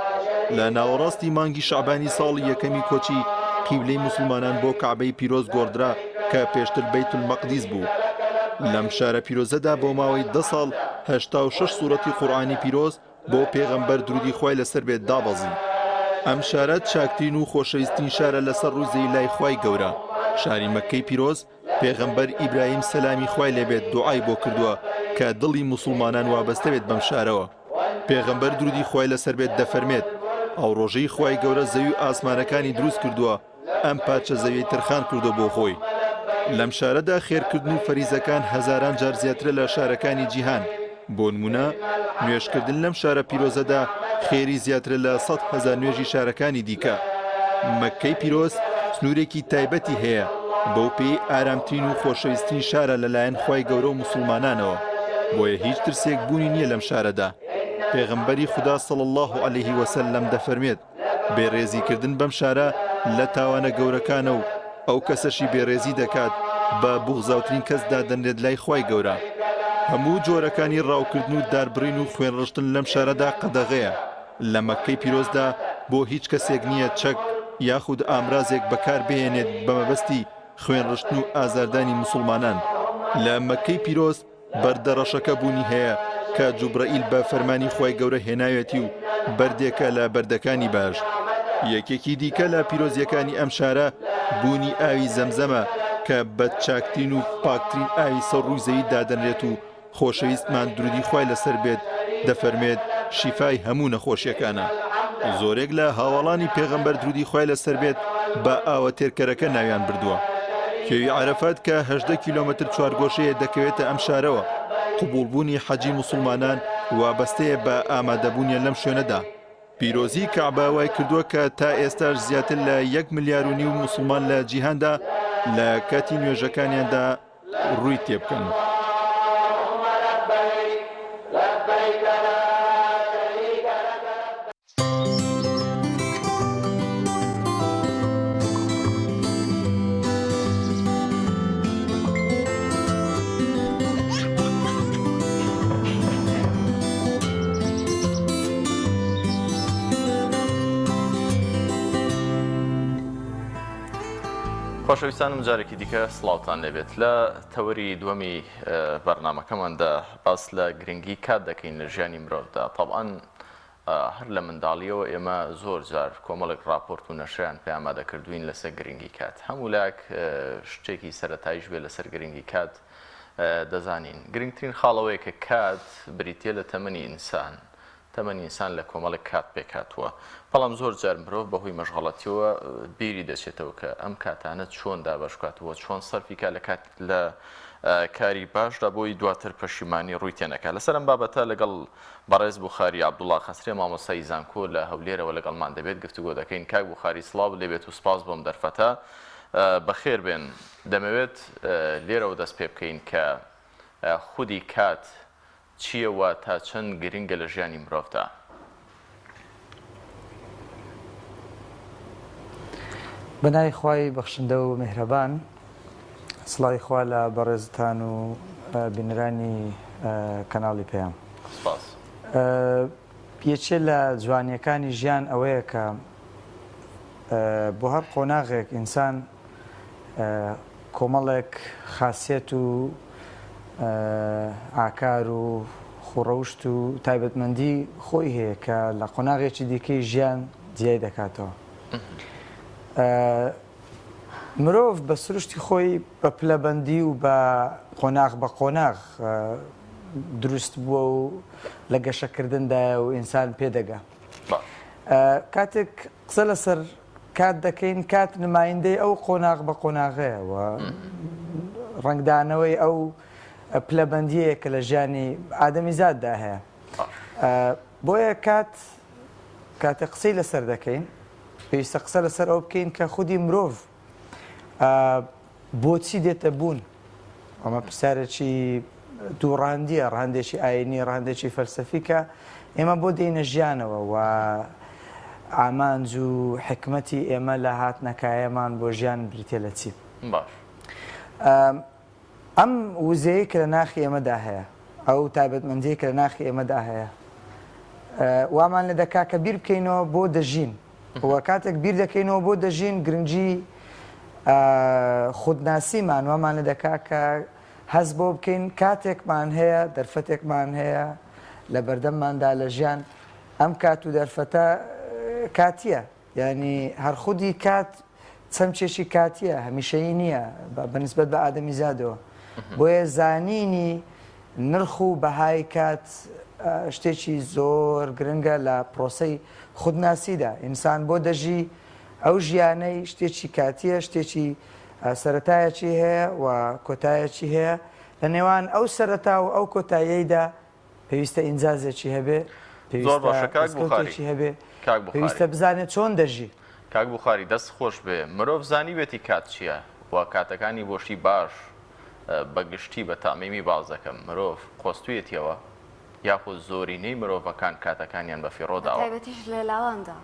لە ناوەڕاستی مانگی شەعبانی ساڵی یەکەمی کۆچی قیبلەی موسڵمانان بۆ کەعبەی پیرۆز گۆڕدرا کە پێشتر بەیت المەقدیس بوو. لەم شارە پیرۆزەدا بۆ ماوەی 10 ساڵ 86 سوورەتی قورئانی پیرۆز بۆ پێغەمبەر درودی خوای لەسەر بێت دابەزی. ئەم شارە چاکترین و خۆشەویستترین شارە لەسەر ڕووی لای خوای گەورە. شاری مەککەی پیرۆز پێغەمبەر ئیبراهیم سەلامی خوای لێبێت دوعای بۆ کردووە کە دڵی موسڵمانان وابەستە بێت بەم شارەوە. پێغەمبەر درودی خوای لەسەر بێت دەفەرمێت ئەو ڕۆژەی خوای گەورە زەوی و ئاسمانەکانی دروست کردووە ئەم پارچە زەوی ترخان کردو بۆ خۆی. لەم شارەدا خێرکردن و فەریزەکان هەزاران جار زیاترە لە شارەکانی جیهان. بۆ نمونە نوێشکردن لەم شارە پیرۆزەدا خێری زیاترە لە 100,000 نوێژی شارەکانی دیکە. مەککەی پیرۆز سنوورێکی تایبەتی هەیە، بەو پێی ئارامترین و خۆشەویستترین شارە لەلایەن خوای گەورە و موسڵمانانەوە، بۆیە هیچ ترسێک بوونی نییە لەم شارەدا. پێغەمبەری خوددا صلی الله علیه وسلم دەفەرمێت بێڕێزیکردن بەم شارە لە تاوانە گەورەکانە و ئەو کەسەشی بێڕێزی دەکات بە بوغزاوترین کەس دادەنرێت لای خوای گەورە. هەموو جۆرەکانی ڕاوکردن و داربڕین و خوێنڕشتن لەم شارەدا قەدەغەیە. لە مەککەی پیرۆزدا بۆ هیچ کەسێک نییە چەک یاخود ئامرازێک بەکار بهێنێت بە مەبەستی خوێنڕشتن و ئازاردانی موسڵمانان. لە مەککەی پیرۆز بەردەڕەشەکە بوونی هەیە کە جوبرەئیل بە فەرمانی خوای گەورە هێناوێتی و بەردێکە لە بەردەکانی باش. یەکێکی دیکە لە پیرۆزیەکانی ئەم شارە بوونی ئاوی زەمزەمە کە بە چاکترین و پاکترین ئاوی سەر ڕووی زەوی دادەنرێت و خۆشەویستمان درودی خوای لەسەر بێت دەفەرمێت شیفای هەموو نەخۆشیەکانە. زۆرێک لە هاوڵانی پێغەمبەر درودی خوای لەسەر بێت بە ئاوە تێرکەرەکە ناویان بردووە. کێوی عەرەفات کە 18 کیلۆمەتر چوارگۆشەیە دەکەوێتە ئەم شارەوە. قبولبوونی حەجی موسڵمانان وابەستەیە بە ئامادەبوونیان لەم شوێنەدا. پیرۆزی کەعبە وای کردووە کە تا ئێستاش زیاتر لە 1.5 ملیار موسڵمان لە جیهاندا لە کاتی نوێژەکانیاندا ڕووی تێبکەن.
خۆشەویستانم جارێکی دیکە سڵاوتان لێبێت. لە تەوەری دووەمی بەرنامەکەماندا باس لە گرنگی کات دەکەین لە ژیانی مرۆڤدا. تەبعاً هەر لە منداڵیەوە ئێمە زۆر جار کۆمەڵێک راپۆرت و نەشریان پێ ئامادەکردوین لەسەر گرنگی کات. هەموو لایەک شتێکی سەرەتاییش بێ لەسەر گرنگی کات دەزانین. گرنگترین خاڵەوەیە کە کات بریتیە لە تەمەنی ئینسان. تەمەنی ئینسان لە کۆمەڵێک کات پێکاتوە. بەڵام زۆر جار مرۆڤ بەهۆی مەشغەڵەتیەوە بیری دەچێتەوە کە ئەم کاتانە چۆن دابەشکاتەوە، چۆن سەرفیکا لە کاری باشدا بۆی دواتر پەشیمانی ڕووی تێنەکات. لەسەر ئەم بابەتە لەگەڵ بەڕێز بوخاری عەبدوڵڵا خەسرێ مامۆستای زانکۆ لە هەولێرەوە لەگەڵمان دەبێت گفتوگۆ دەکەین. کاک بوخاری سڵاو لێبێت و سپاس بۆم دەرفەتە. بەخێر بێن. دەمەوێت لێرەوە دەست پێ بکەین کە خودی کات چییەوە تا چەند گرنگە لە ژیانی مرۆڤدا؟
بەناوی خوای بەخشندە و میهرەبان، سڵاوی خوا لە بەڕێزتان و بینەرانی کەناڵی پێیان. یەکێ لە جوانیەکانی ژیان ئەوەیە کە بۆ هەر قۆناغێک ئینسان کۆمەڵێک خاسیەت و ئاکار و خوڕەوشت و تایبەتمەندی خۆی هەیە کە لە قۆناغێکی دیکەی ژیان جیای دەکاتەوە. مرۆڤ بە سروشتی خۆی بە پلەبەندی و بە قۆناغ بە قۆناغ دروست بووە و لە گەشەکردندایە و ئینسان پێدەگا. کاتێک قسە لەسەر کات دەکەین کات نمایندەی ئەو قۆناغ بە قۆناغەیە و ڕنگدانەوەی ئەو پلەبەندیەیە کە لە ژیانی ئادەمیزاددا هەیە. بۆیە کاتە قسەی لەسەر دەکەین پێویستە قسە لەسەر ئەو بکەین کە خودی مرۆڤ بۆچی دێتە بوون. ئەمە پرسیارێکی دووڕاندیە، ڕاندێکی ئاینی، ڕاندێکی فەلسەفی کە ئێمە بۆ دێینە ژیانەوە و ئامانج و حکمەتی ئێمە لە هاتنەکایەمان بۆ ژیان بریتێ لە چی. ئەم وزەیە کە لە ناخی ئێمەدا هەیە، ئەو تایبەتمەندیە کە لە ناخی ئێمەدا هەیە، وامان لە دەکا کە بیر بکەینەوە بۆ دەژین. وە کاتێک بیر دەکەینەوە بۆ دەژین گرنگی خودناسیمان وامان لە دەکا کە هەز بۆ بکەین کاتێکمان هەیە، دەرفەتێکمان هەیە لە بەردەمماندا لە ژیان. ئەم کات و دەرفەتە کاتیە، ینی هەر خودی کات چەمچێکی کاتیە، هەمیشەیی نییە بەنسبەت بە ئادەمیزادەوە. بۆیە زانینی نرخ و بەهای کات شتێکی زۆر گرنگە لە پرۆسەی خودناسیدا. ئینسان بۆ دەژی ئەو ژیانەی شتێکی کاتیە، شتێکی سەرەتایەکی هەیە و کۆتایەکی هەیە. لە نێوان ئەو سەرەتا و ئەو کۆتاییەیدا پێویستە ئینجازێکی هەبێ، پێویستە هەبێ، پێویستە بزانێت چۆن دەژی.
کاک بوخاری دەست خۆش بێ، مرۆڤ زانی بێتی کات چییە و کاتەکانی بۆشی باش بەگشتی بە تامیمی باز دەکەم. مرۆڤ خۆستویەتیەوە یاخود زۆرینەی مرۆڤەکان کاتەکانیان بە فیڕۆداوە.
تایبەتیش لە لاواندا.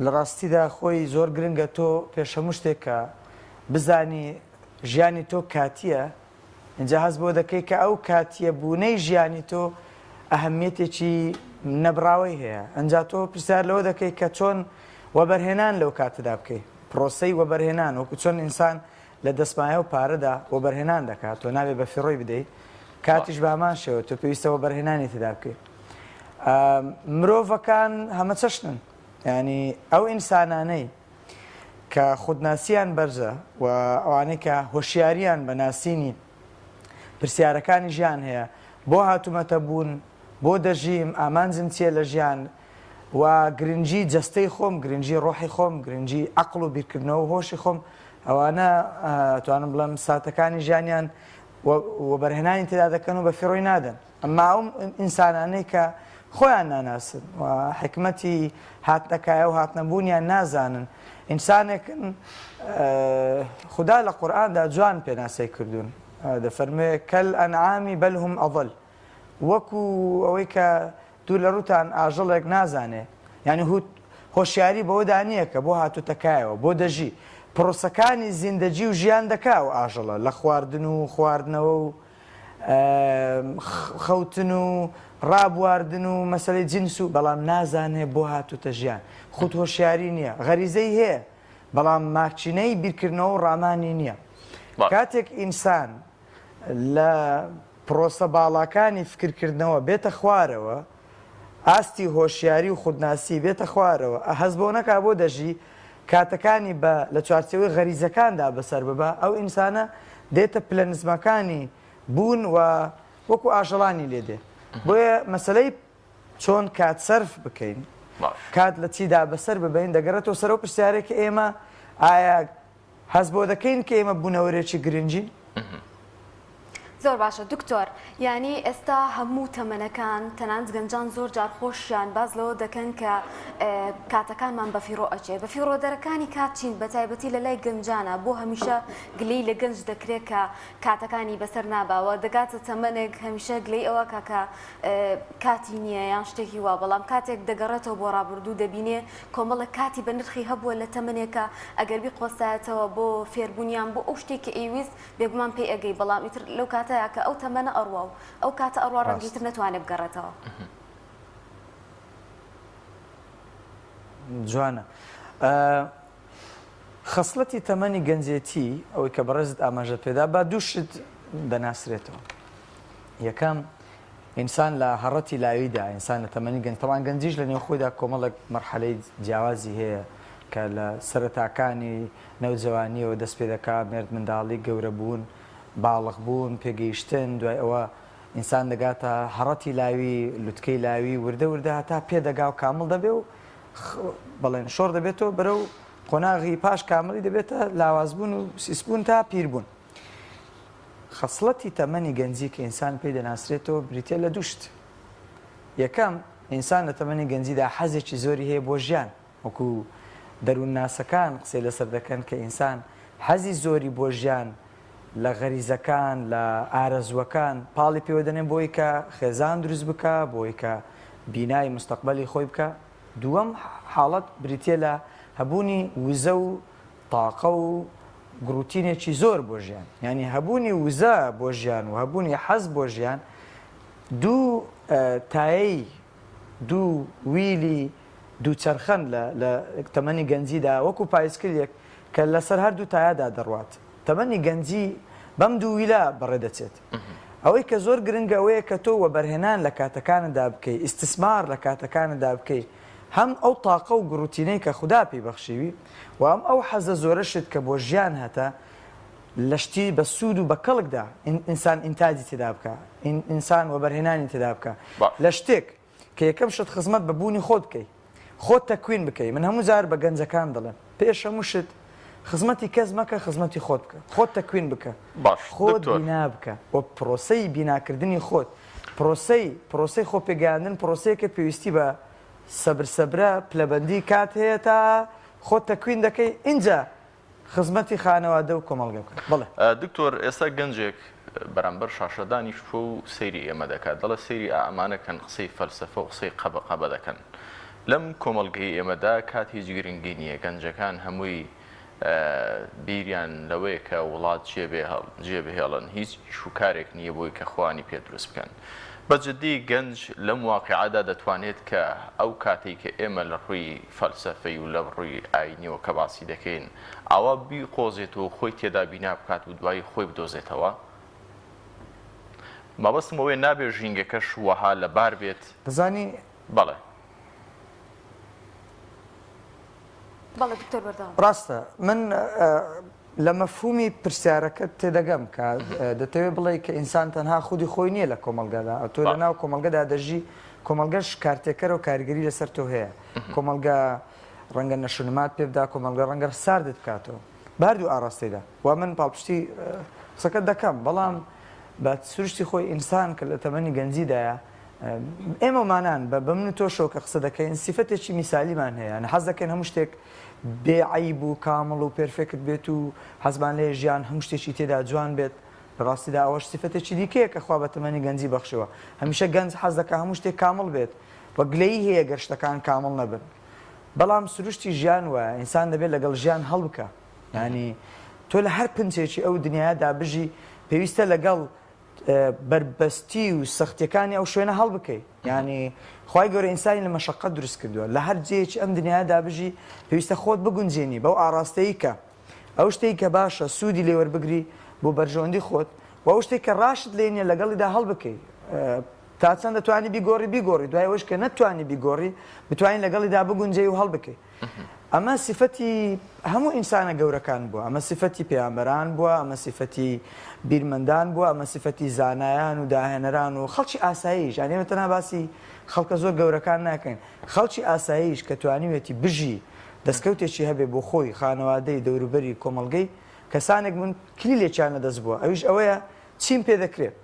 لە ڕاستیدا خۆی زۆر گرنگە تۆ پێشەمو شتێک کە بزانی ژیانی تۆ کاتیە، اینجا هەست بۆ دەکەی کە ئەو کاتیە بوونەی ژیانی تۆ ئەهەمیەتێکی نەبراوەی هەیە. ئەنجا تۆ پرسیار لەوە دەکەی کە چۆن وەبەرهێنان لەو کاتەدا بکەیت، پرۆسەی وەبەرهێنان، وەکو چۆن ئینسان لە دەستمایە و پارەدا وەبەرهێنان دەکات. تۆ نابێت بە فیڕۆی بدەیت، کاتیش بەمان شێوە تۆ پێویستە وەبەرهێنانی تێدا بکەیت. مرۆڤەکان هەمە چەشنن، ینی ئەو ئینسانانەی کە خودناسییان بەرزە و ئەوانەی کە هۆشیاریان بە ناسینی پرسیارەکانی ژیان هەیە، بۆ هاتوومەتە بوون، بۆ دەژیم، ئامانجم چیە لە ژیان و گرنگی جەستەی خۆم، گرنگی ڕۆحی خۆم، گرنگی عەقڵ و بیرکردنەوە و هۆشی خۆم، ئەوانە توانم بڵێم ساتەکانی ژیانیان وەبەرهێنانی تێدا دەکەن و بە فیڕۆی نادەن. ئەمما ئەو ئینسانانەی کە خۆیان ناناسن و حکمەتی هاتنەکایە و هاتنەبوونیان نازانن، ئینسانێکن خوددا لە قورئاندا جوان پێناسەی کردوون، دەفەرمێ کەل ئەنعامی بەل هوم ئەضەل، وەکو ئەوەی کە دوور لە ڕووتان ئاژەڵێک نازانێ، یعنی هۆشیاری بەوەدا نییە کە بۆ هاتووتەکایەوە بۆ دەژی پرۆسەکانی زیندەجی و ژیان دەکا و ئاژەڵە لە خواردن و خواردنەوە و خەوتن و ڕابواردن و مەسەلەی جنس و بەڵام نازانێ بۆ هاتووتە ژیان. خود هۆشیاری نییە، غەریزەی هەیە بەڵام ماکچینەی بیرکردنەوە و ڕامانی نییە. کاتێک ئینسان لە پرۆسە باڵاکانی فکرکردنەوە بێتە خوارەوە، ئاستی هۆشیاری و خودناسی بێتە خوارەوە، هەست بۆ نەکا بۆ دەژی کاتەکانی بە لە چوارچێوەی غەریزەکاندا بەسەر ببە، ئەو ئینسانە دێتە پلە نزمەکانی بوون و وەکو ئاژەڵانی لێدێ. بۆیە مەسەلەی چۆن کات سەرف بکەین، کات لە چیدا بەسەر ببین دەگەڕێتەوە سەرەوە پرسیارێکی ئێمە ئایا هەست بۆ دەکەین کە ئێمە بوونەوەرێکی گرنگین؟
زۆر باشە دکتۆر، یعنی ئێستا هەموو تەمەنەکان تەنانەت گەنجان زۆر جار خۆشیان باز لەوە دەکەن کە کاتەکانمان بە فیڕۆ ئەچێ. بە فیڕۆدەرەکانی کات چین بە تایبەتی لە لای گەنجانە، بۆ هەمیشە گلەی لە گەنج دەکرێت کە کاتەکانی بەسەر ناباوە، دەگاتە تەمەنێک هەمیشە گلەی ئەوە کاکە کاتی نییە یان شتێکی وا، بەڵام کاتێک دەگەڕێتەوە بۆ ڕابردوو دەبینێ کۆمەڵە کاتی بە نرخی هەبووە لە تەمەنێکە ئەگەر بیقۆستایەتەوە بۆ فێربوونیان بۆ ئەو شتێکی ئەیویست بێگومان پێی ئەگەی، بەڵام ئیتر لەو کاتەیە کە ئەو تەمەنە ئەڕوا و ئەو کاتە ئەڕوا ڕەنگیتر نەتوانێت بگەڕێتەوە.
جوانە. خەسڵەتی تەمەنی گەنجێتی ئەوەی کە بەڕێزت ئاماژە پێدا با دوو شت دەناسرێتەوە. یەکەم ئینسان لە هەڕەتی لاویدا ئینسان لە تەمەنی گەنج تەوان گەنجیش لە نێو خۆیدا کۆمەڵک مەرحەلەی جیاوازی هەیە کە لە سەرەتاکانی نەوجەوانیەوە دەست پێ دەکات مێرد منداڵی گەورە بوون باڵغ بوون پێگەیشتن دوای ئەوە ئینسان دەگاتە هەڕەتی لاوی لوتکەی لاوی وردە وردە هەتا پێدەگا و کامل دەبێ و بەڵێن شۆڕ دەبێتەوە بەرەو قۆناغی پاش کاملی دەبێتە لاوازبوون و سیسبوون تا پیربوون. خەسڵەتی تەمەنی گەنجی کە ئینسان پێی دەناسرێتەوە بریتە لە دووشت. یەکەم ئینسان لە تەمەنی گەنجیدا حەزێکی زۆری هەیە بۆ ژیان وەکو دەروون ناسەکان قسەی لەسەر دەکەن کە ئینسان حەزی زۆری بۆ ژیان لە غەریزەکان لە ئارەزوەکان پاڵی پێوە دەنێن بۆی کە خێزان دروست بکە بۆی کە بینایی مستەقبەلی خۆی بکە. دووەم حاڵەت بریتە لە هەبوونی وزە و تاقە و گروتینێکی زۆر بۆ ژیان ینی هەبوونی وزە بۆ ژیان و هەبوونی حەز بۆ ژیان دوو تایی دوو ویلی دوو چەرخەن لە تەمەنی گەنجیدا وەکو پایسکلێک کە لەسەر هەردوو تایادا دەڕوات. تەمەنی گەنجی بەم دوو ویلە بەڕێدەچێت. ئەوەی کە زۆر گرنگە ئەوەیە کە تۆ وەبەرهێنان لە کاتەکاندا بکەی ئیستثمار لە کاتەکاندا بکەی هەم ئەو تاقە و گروتینەی کە خوددا پێی بەخشیوی و ئەم ئەو حەزە زۆرەشت کە بۆ ژیان هەتە لە شتی بە سوود و بە کەڵکدا ئینسان ئینتاجی تێدا بکە ئینسان وەبەرهێنانی تێدا بکە لە شتێک کە یەکەم شت خزمەت بە بوونی خۆت بکەیت خۆت تەکوین بکەیت. من هەموو جار بە گەنجەکان دەڵێن پێش هەموو شت خزمەتی کەس مەکە خزمەتی خۆت بکە خۆت تەکوین بکە خۆت بینا بکە و پرۆسەی بیناکردنی خۆت پرۆسەی خۆ پێگەیاندن پرۆسەیەکە پێویستی بە سەبرە پلەبەندی کات هەیە تا خۆت تەکوین دەکەی اینجا خزمەتی خانەوادە و کۆمەڵگە بکە. بڵێ
دکتۆر ئێستا گەنجێک بەرامبەر شاشەدانی شۆ و سەیری ئێمە دەکات دەڵە سەیری ئامانەکەن قسەی فەلسەفە و قسەی قەبە دەکەن لەم کۆمەڵگەی ئێمەدا کات هیچ گرنگی نییە گەنجەکان هەمووی بیریان لەوەیە کە وڵات جێبهێڵن هیچ شوکارێک نییە بۆی کە خوانی پێ دروست بکەن. بەجددی گەنج لەم واقعادا دەتوانێت کە ئەو کاتێک کە ئێمە لە ڕووی فەلسەفەی و لە ڕووی ئاینیەوە کە باسی دەکەین ئەوە بیقۆزێتەوە خۆی تێدا بینا بکات و دوای خۆی بدۆزێتەوە. مەبەستم ئەوەیە نابێ ژینگەکەش وەها لەبار بێت
دەزانی
بەڵێ
ڕاستە من لە مەفهومی پرسیارەکەت تێدەگەم کە دەتەوێت بڵێ کە ئینسان تەنها خودی خۆی نییە لە کۆمەلگادا تۆ لە ناو کۆمەلگەدا دەژی کۆمەلگەش کارتێکەر و کارگەری لەسەر تۆ هەیە کۆمەلگا ڕەنگە نەشونمات پێ بدا کۆمەلگە ڕەنگە ساردت بکاتەوە باردوو ئاڕاستەیدا و من پاڵپشتی قسەکەت دەکەم بەڵام بە سروشتی خۆی ئینسان کە لە تەمەنی گەنجیدایە ئێمەمانان بە من تۆ شۆ کە قسە دەکەین سیفەتێکی میسالیمان هەیە حەز دەکەین هەموو شتێک بێعیب و کامڵ و پێرفێکت بێت و حەزمان لێ ژیان هەموو شتێکی تێدا جوان بێت بەڕاستیدا ئەوەش سیفەتێکی دیکەیە کە خوا بە تەمەنی گەنجی بەخشەوە هەمیشە گەنج حەز دەکە هەموو شتێک کامڵ بێت وە گلەیی هەیە گەر شتەکان کامڵ نەبن بەڵام سروشتی ژیان وایە ئینسان دەبێت لەگەڵ ژیان هەڵ بکە ینی تۆ لە هەر پنچێکی ئەو دنیادا بژی پێویستە لەگەڵ بربەستی و سەختیەکانی ئەو شوێنە هەڵ بکەیت ینی خی گەورە ئینسانی لە مەشەقەت دروست کردووە لە هەر جێکی ئەم دنیادا بژی پێویستە خۆت بگونجێنی بەو ئاراستەیە کە ئەو شتێک کە باشە سوودی لێوەربگری بۆ بەرژەوەندی خۆت و ئەو شتێک کە ڕاشت لێنە لەگەڵیدا هەڵ بکەیت تا چەند دەتوانی بیگۆڕی دوای ئەوش کە نەتوانی بیگۆڕی بتوانین لەگەڵیدا بگونجێ و هەڵ بکەیت ئەمە سیفەتی هەموو ئینسانە گەورەکان بووە ئەمە سیفەتی پێغەمبەران بووە ئەمە سیفەتی بیرمەندان بووە ئەمە سیفەتی زانایان و داهێنەران و خەڵکی ئاساییش ئەمە تەنها باسی خەڵکە زۆر گەورەکان ناکەین خەڵکی ئاساییش کە توانیوێتی بژی دەستکەوتێکی هەبێ بۆ خۆی خانەوادەی دەوروبەری کۆمەڵگەی کەسانێک من کلیلێکیان لەدەست بووە ئەویش ئەوەیە چیم پێ دەکرێت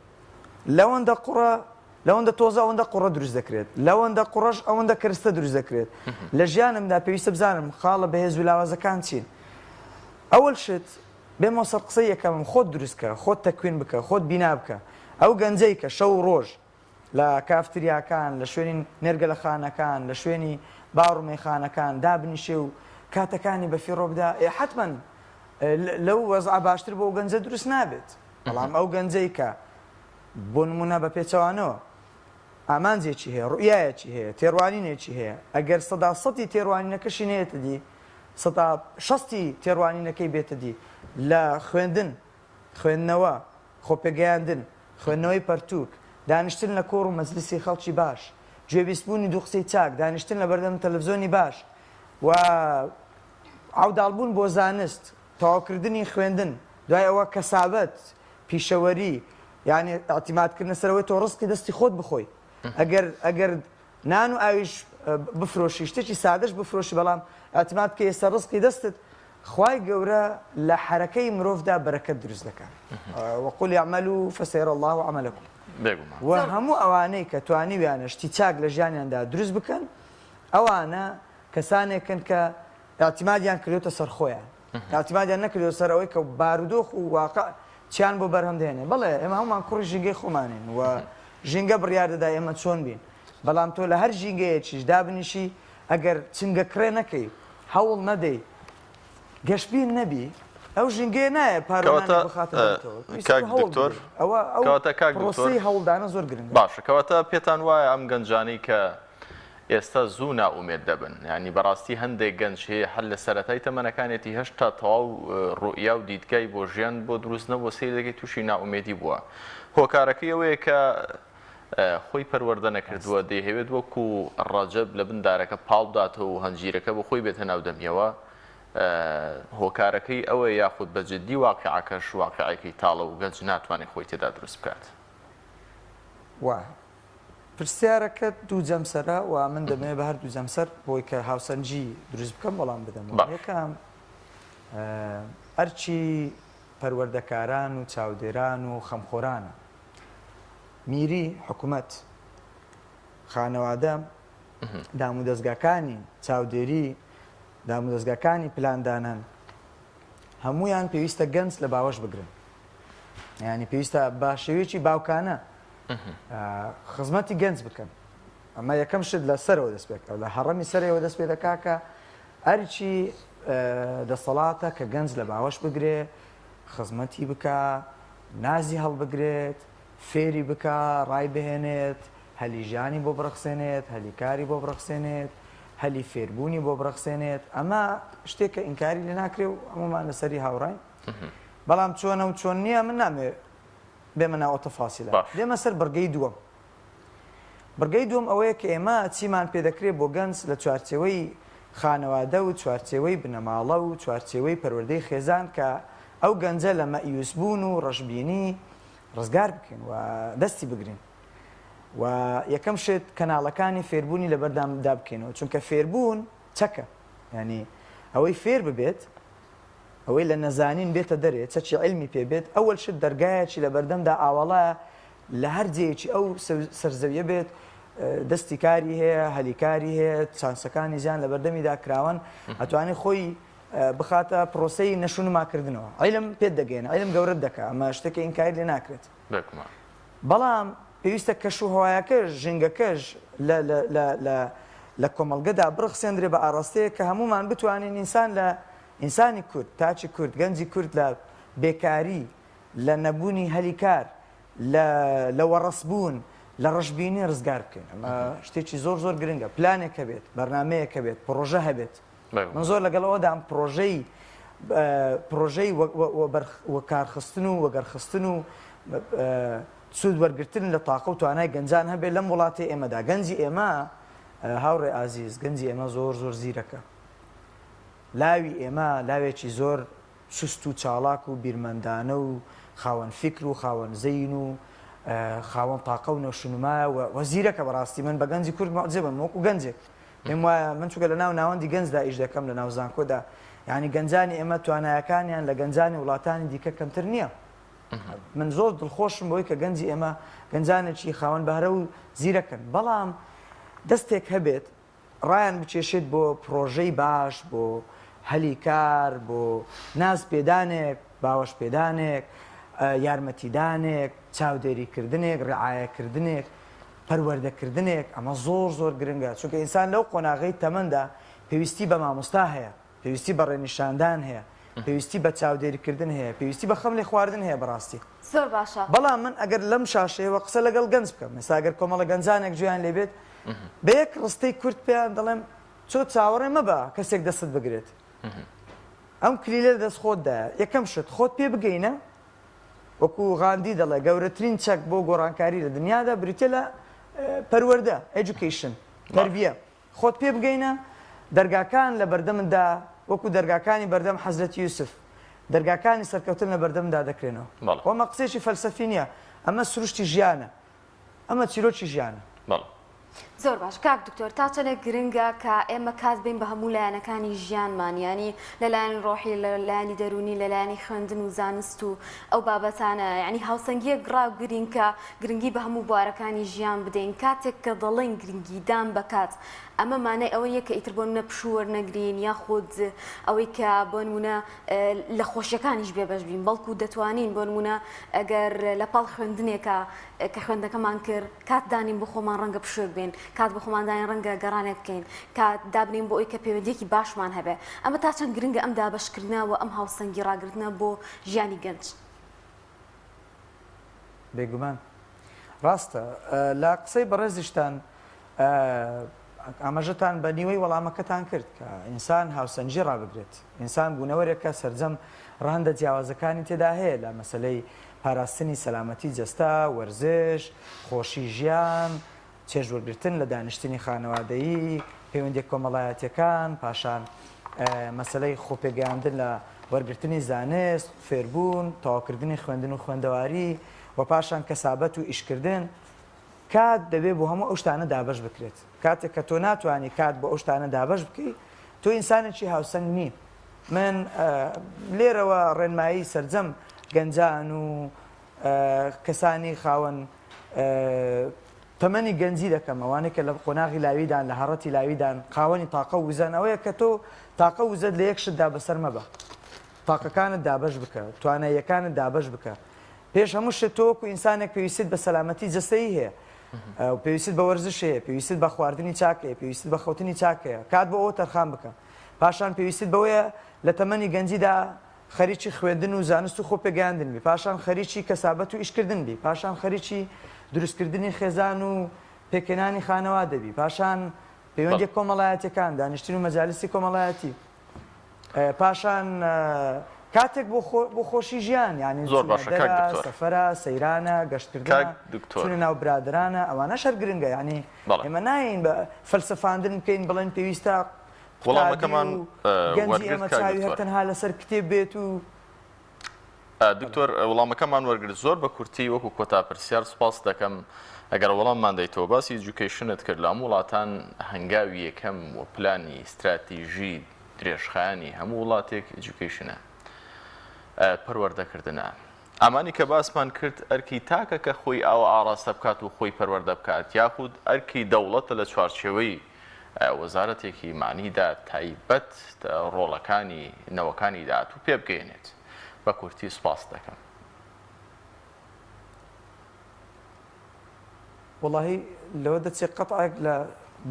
لەوەندە قوڕە لەوەندە تۆزە ئەوەندە قوڕە دروست دەکرێت لەوەندە قوڕەش ئەوەندە کەرستە دروست دەکرێت لە ژیانمدا پێویستە بزانم خاڵە بەهێز و لاوازەکان چین ئەوەل شت بێمە سەر قسەی یەکەمم خۆت دروستکە خۆت تەکوین بکە خۆت بینا بکە ئەو گەنجەی کە شەو ڕۆژ لە کافتریاکان لە شوێنی نێرگە لە خانەکان لە شوێنی باڕومەیخانەکان دابنیشێ و کاتەکانی بەفیڕۆ بدا حتمما لەو وەزع باشتر بۆ گەنجە دروست نابێت بەڵام ئەو گەنجەی کە بۆ نمونە بە پێچەوانەوە ئامانجێکی هەیە ڕوئایەکی هەیە تێڕوانینێکی هەیە ئەگەر 100% تێڕوانینەکەشی نێتە دی 160 تێڕوانینەکەی بێتە دی لە خوێندن خوێندنەوە خۆپێگەیاندن خوێندنەوەی پەرتووک دانیشتن لە کۆڕ و مەجلیسی خەڵکی باش، گوێبیستبوونی دوو قسەی چاک، دانیشتن لە بەردەم تەلەڤیزۆنی باش و عوداڵبوون بۆ زانست، تەواوکردنی خوێندن، دوای ئەوە کەسابەت، پیشەوەری، یعنی ئاعتیمادکردنە سەرەوەی تۆ ڕزقی دەستی خۆت بخۆی. ئەگەر نان و ئاویش بفرۆشی شتێکی سادەش بفرۆشی بەڵام ئاعتیماد کە ئێستا ڕزقی دەستت خوای گەورە لە حرەکەی مرۆڤدا بەرەکەت دروست دەکات. وەقول اعملوا فسيرى الله عملكم. و هەموو ئەوانەی کە توانیویانە شتی چاک لە ژیانیاندا دروست بکەن ئەوانە کەسانێکن کە ئاعتیمادیان کردوتە سەر خۆیان، ئاعتیمادیان نەکردوتە سەر ئەوەی کە بارودۆخ و واقع چیان بۆ بەرهەم دێنێ. بەڵێ ئێمە هەمومان کوڕی ژینگەی خۆمانین و ژینگە بڕیار دەدا ئێمە چۆن بین، بەڵام تۆ لە هەر ژینگەیەکیش دابنیشی ئەگەر چنگەکڕێ نەکەی، هەوڵ نەدەی، گەشتبین نەبی، ئەو ژینگەیە نایە پارۆمانی بخاتە
دکتۆر
پرۆسەی هەوڵدانە زۆر گرنگە.
باشە، کەواتە پێتان وایە ئەم گەنجانەی کە ئێستا زوو ناومێت دەبن، ینی بەڕاستی هەندێک گەنج هەیە هەر لە سەرەتای تەمەنەکانێتی هێشتا تەواو ڕوئیا و دیدگای بۆ ژیان بۆ دروستنەوە سەیرەکەی تووشی ناومێدی بووە. هۆکارەکەی ئەوەیە کە خۆی پەروەردە نەکردووە، دەیهەوێت وەکو ڕەجەب لە بندارەکە پاڵداتەوە و هەنجیرەکە بۆ خۆی بێتە ناو دەمیەوە. هۆکارەکەی ئەوە یاخود بەجددی واقعەکەش واقعەکەی تاڵە و گەنج ناتوانێت خۆی تێدا دروست بکات.
وای پرسیارەکەت دوو جەمسەرە و من دەمەوێت بە هەر دوو جەمسەر بۆی کە هاوسەنجی دروست بکەم وەڵام بدەم. یەکەم ئەرچی پەروەردەکاران و چاودێران و خەمخۆرانە، میری حکوومەت، خانەوادە، دامودەستگاکانی چاودێری، دامودەستگاکانی پلاندانان هەمویان پێویستە گەنج لە باوەش بگرن، یعنی پێویستە بە شێوەیەکی باوکانە خزمەتی گەنج بکەن. ئەمە یەکەم شت لە سەرەوە دەست پێ لە هەڕەمی سەرەوە دەست پێ دەکا کە ئەرچی دەسەڵاتە کە گەنج لە باوەش بگرێ، خزمەتی بکە، نازی هەڵبگرێت، فێری بکە، ڕای بهێنێت، هەلی ژیانی بۆ بڕەخسێنێت، هەلی کاری بۆ بڕەخسێنێت، هەلی فێربوونی بۆ بڕەخسێنێت. ئەمە شتێکە ئینکاری لێ ناکرێ و هەمومان لەسەری هاوڕاین. بەڵام چۆنە و چۆن نییە من نامێ بێمە ناوە تەفاسیلە. دێمە سەر بەرگەی دووەم. بەرگەی دووەم ئەوەیە کە ئێمە چیمان پێ دەکرێت بۆ گەنج لە چوارچێوەی خانەوادە و چوارچێوەی بنەماڵە و چوارچێوەی پەروەردەی خێزان کە ئەو گەنجە لە مەئیوسبوون و ڕەشببینی ڕزگار بکەین و دەستی بگرین. و یەکەم شت کەناڵەکانی فێربوونی لە بەردامدا بکەینەوە، چونکە فێربوون چەکە، ینی ئەوەی فێر ببێت، ئەوەی لە نەزانین بێتە دەرێت، چەکی علمی پێبێت، ئەوەل شت دەرگایەکی لە بەردەمدا ئاوەڵایە لە هەر جێیەکی ئەو سەرزەویە بێت، دەستی کاری هەیە، هەلیکاری هەیە، چانسەکانی ژیان لە بەردەمیدا کراون، ئەتوانێت خۆی بخاتە پرۆسەی نەشونماکردنەوە. عیلم پێت دەگەێنە، عیلم گەورەت دەکات، ئەمە شتێکی ئینکاری لێ ناکرێت. بەڵام پێویستە کەش و هەوایەکەش ژینگەکەش لە کۆمەڵگەدا بڕخسێندرێ بە ئاڕاستەیە کە هەمومان بتوانین ئینسان لە ئینسانی کورد، تاچی کورد، گەنجی کورد لە بێکاری، لە نەبوونی هەلی کار، لە وەڕەسبوون، لە ڕەشببینی ڕزگار بکەین. ئەمە شتێکی زۆر زۆر گرنگە، پلانێکە بێت، بەرنامەیەکە بێت، پرۆژە هەبێت. من زۆر لەگەڵەوەدا ئەم پرۆژەی وەکارخستن و وەگەرخستن و سوود وەرگرتن لە تاقە و توانای گەنجان هەبێت لەم وڵاتی ئێمەدا. گەنجی ئێمە هاوڕێ ئازیز، گەنجی ئێمە زۆر زۆر زیرەکە. لاوی ئێمە لاوێکی زۆر سوست و چاڵاک و بیرمەندانە و خاوەن فکر و خاوەن زەین و خاوەن تاقە و نەوشنمایە و زیرەکە. بەڕاستی من بە گەنجی کورد مەعجەبم، وەکو گەنجێک. پێم وایە من چونکە لە ناو ناوەندی گەنجدا ئیش دەکەم لە ناو زانکۆدا، یعنی گەنجانی ئێمە توانایەکانیان لە گەنجانی وڵاتانی دیکە کەمتر نییە. من زۆر دڵخۆشم بۆی کە گەنجی ئێمە گەنجانێکی خاوەن بەهرە و زیرەکەن. بەڵام دەستێک هەبێت ڕایان بچێشێت بۆ پرۆژەی باش، بۆ هەلی کار، بۆ ناز پێدانێک، باوەش پێدانێک، یارمەتیدانێک، چاودێریکردنێک، ڕعایەکردنێک، پەروەردەکردنێک. ئەمە زۆر زۆر گرنگە، چونکە ئینسان لەو قۆناغەی تەمەندا پێویستی بە مامۆستا هەیە، پێویستی بە ڕێنیشاندان هەیە، پێویستی بە چاودێریکردن هەیە، پێویستی بە خەم لێ خواردن هەیە. بەڕاستی
زۆر باشە.
بەڵام من ئەگەر لەم شاشەیەوە قسە لەگەڵ گەنج بکەم، مەسا ئەگەر کۆمەڵە گەنجانێک گوێیان لێبێت، بە یەک ڕستەی کورد پێیان دەڵێم چۆ چاوەڕێ مەبە کەسێک دەست بگرێت. ئەم کلیلە دەست خۆتدایە. یەکەم شت خۆت پێ بگەینە وەکو غاندی دەڵێ گەورەترین چەک بۆ گۆڕانکاری لە دنیادا بریتە لە پەروەردە ئەجوکیشن تەربیە خۆت پێ بگەینە دەرگاکان لە بەردەمدا وەکو دەرگاکانی بەردەم حەزرەتی یوسف دەرگاکانی سەرکەوتن لە بەردەمدا دەکرێنەوە ئەمە قسێکی فەلسەفی نییە ئەمە سروشتی ژیانە ئەمە چیرۆکی ژیانە
زۆر باش کاک دکتۆر تا چەندێک گرنگە کە ئێمە کات بین بە هەموو لایەنەکانی ژیانمان ینی لەلایەن ڕۆحی لە لایانی دەرونی لەلایانی خوێندن و زانست و ئەو بابەتانە ینی هاوسەنگیە گرین کە گرنگی بە هەموو بوارەکانی ژیان بدەین کاتێک کە دەڵێن گرنگیدان بکات ئەمە مانای ئەوەیە کە ئیتر بۆ نمونە پشووە نەگرین یاخود ئەوەی کە بۆ نمونە لە خۆشیەکانیش بێبەش بین بەڵکو دەتوانین بۆ نمونە ئەگەر لە پاڵ خوێندنێکە کە خوێندەکەمان کرد کات دانین بۆ خۆمان ڕەنگە پشوێک بین کات بە خۆماندانی ڕەنگە گەڕانێک بکەین کات دابنین بۆ ئەوی کە پەیوەندیەکی باشمان هەبێ ئەمە تا چەند گرنگە ئەم دابەشکردنەوە ئەم هاوسەنگی ڕاگرتنە بۆ ژیانی گەنج
بێگومان ڕاستە لە قسەی بەڕێزیشتان ئاماژەتان بە نیوەی وەڵامەکەتان کرد کە ئینسان هاوسەنجی ڕابگرێت ئینسان بوونەوەرێکە سەرجەم ڕاندە جیاوازەکانی تێدا هەیە لە مەسلەی پاراستنی سەلامەتی جەستا وەرزش خۆشی ژیان چێژوەرگرتن لە دانیشتنی خانەوادەیی پەیوەندی کۆمەڵایەتیەکان پاشان مەسلەی خۆپێگەیاندن لە وەرگرتنی زانست فێربوون تەواوکردنی خوێندن و خوێندەواری و پاشان کەسابەت و ئیشکردن کات دەبێت بۆ هەموو ئەو شتانە دابەش بکرێت کاتێک کە تۆ ناتوانانی کات بۆ ئەو شتانە دابەش بکەیت تۆ ئینسانێکی هاوسەنگ نی من لێرەوە ڕێنمایی سەرجەم گەنجان و کەسانی خاوەن تەمەنی گەنجی دەکەم ئەوانەی کە لە قۆناغی لاویدان لە هەڕەتی لاویدان خاوەنی تاقە و وزان ئەوەیە کە تۆ تاقە وزەت لە یەک شتدا بەسەر مەبە تاقەکانت دابەش بکە تواناییەکانت دابەش بکە پێش هەموو شت تۆکو ئینسانێک پێویستیت بە سەلامەتی جەستەیی هەیە پێویستیت بە وەرزش هەیە پێویستیت بە خواردنی چاکەیە پێویستیت بە خەوتنی چاکەیە کات بۆ ئەوە تەرخان بکە پاشان پێویستیت بەوەیە لە تەمەنی گەنجیدا خەریکی خوێندن و زانست و خۆپێگەیاندن بی پاشان خەریکی کەسابەت و ئیشکردن بی پاشان خەریکی دروستکردنی خێزان و پێکێنانی خانەوادە بی پاشان پەیوەندی کۆمەڵایەتیەکان دانیشتن و مەجالیسی کۆمەڵایەتی پاشان کاتێک بۆ خۆشی ژیان یعنی
زۆر باشە
سەفەرە سەیرانە گەشتکردن چونە ناو برادرانە ئەوانە شەر گرنگە یعنی ئێمە ناین بە فەلسەفاندن بکەین بڵێن پێویستە
وەڵامەکەمان
گەنجی ئەمە چاوی هەر تەنها لەسەر کتێب بێت و
دکتۆر وەڵامەکەمان وەرگرت زۆر بە کورتی وەکو کۆتا پرسیار سوپاس دەکەم ئەگەر وەڵاممان دەیتەوە باسی ئێجوکیشنت کرد لە هەموو وڵاتان هەنگاوی یەکەم و پلانی استراتیژی درێژخایانی هەموو وڵاتێک ئێجوکیشنە پەروەردەکردنە ئەمانی کە باسمان کرد ئەرکی تاکە کە خۆی ئەوە ئاڕاستە بکات و خۆی پەروەردە بکات یاخود ئەرکی دەوڵەتە لە چوارچێوەی وەزارەتێکی مانیدا تایبەت ڕۆڵەکانی نەوەکانی داات و پێ بگەێنێت بە کورتی سوپاس دەکەم
وڵی لەوە دەچێت قەتعێک لە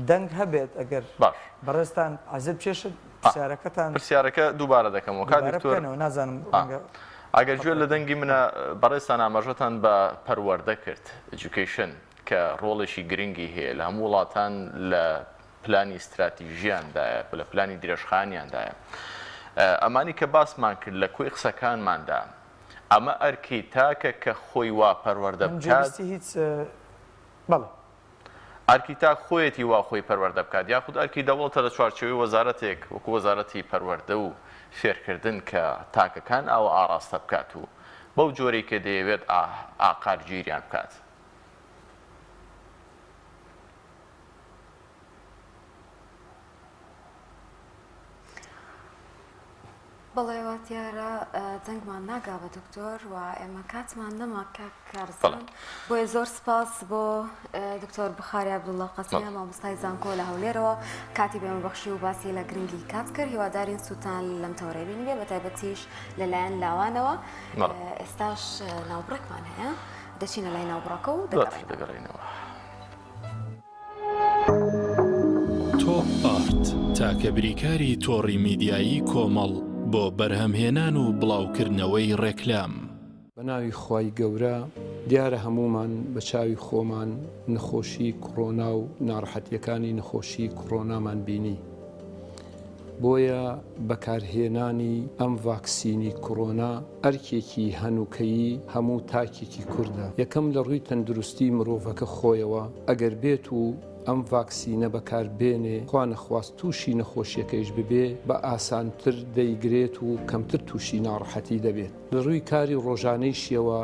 دەنگ هەبێت ئەگەر
باش
بەڕێستان عزب چێشت
پرسیارەکە دووبارە دەکەمەوە کاتێکتۆر
نازانم
ئەگەر گوێ لە دەنگی منە بەڕێستان ئاماژەتان بە پەروەردە کرد ئێجوکیشن کە ڕۆڵێکی گرنگی هەیە لە هەموو وڵاتان لە پلانی استراتیژیاندایە لە پلانی درێژخانیاندایە ئەمانی کە باسمان کرد لە کوێی قسەکانماندا ئەمە ئەرکی تاکە کە خۆی وا پەروەردە بکات
هیچ بەڵێ
ئەرکی تا خۆیەتی وا خۆی پەروەردە بکات یاخود ئەرکی دەوڵەتە لە چوارچێوەی وەزارەتێک وەکو وەزارەتی پەروەردە و فێرکردن کە تاکەکان ئەوە ئاڕاستە بکات و بەو جۆرەی کە دەیەوێت ئاقارگیریان بکات
بەڵێ واتیارە جەنگمان ناگا بە دکتۆر و ئێمە کاتمان نەما کارزان بۆیە زۆر سپاس بۆ دکتۆر بخاری عەبدوڵڵا قەسمیە مامۆستای زانکۆ لە هەولێرەوە کاتی بێمە بەخشی و باسی لە گرنگی کات کرد هیوادارین سووتان لەم تەورەی بینێ بە تایبەتیش لەلایەن لاوانەوە ئێستاش ناوبڕێکمان هەیە دەچینە لای ناوبڕەکە و
دەگەڕێنەوە
تۆپ ئارت تاکە بریکاری تۆڕی میدیایی کۆمەڵ بۆ بەرهەمهێنان و بڵاوکردنەوەی ڕێکلام
بە ناوی خوای گەورە دیارە هەمومان بە چاوی خۆمان نەخۆشی کۆڕۆنا و ناڕەحەتیەکانی نەخۆشی کۆڕۆنامان بینی بۆیە بەکارهێنانی ئەم ڤاکسینی کۆرۆنا ئەرکێکی هەنووکەیی هەموو تاکێکی کووردە. یەکەم لە ڕووی تەندروستی مرۆڤەکە خۆیەوە ئەگەر بێت و ئەم ڤاکسینە بەکاربێنێ خوا نەخواست تووشی نەخۆشیەکەیش ببێ بە ئاسانتر دەیگرێت و کەمتر تووشی ناڕەحەتی دەبێت. لە ڕووی کاری ڕۆژانەی شیەوە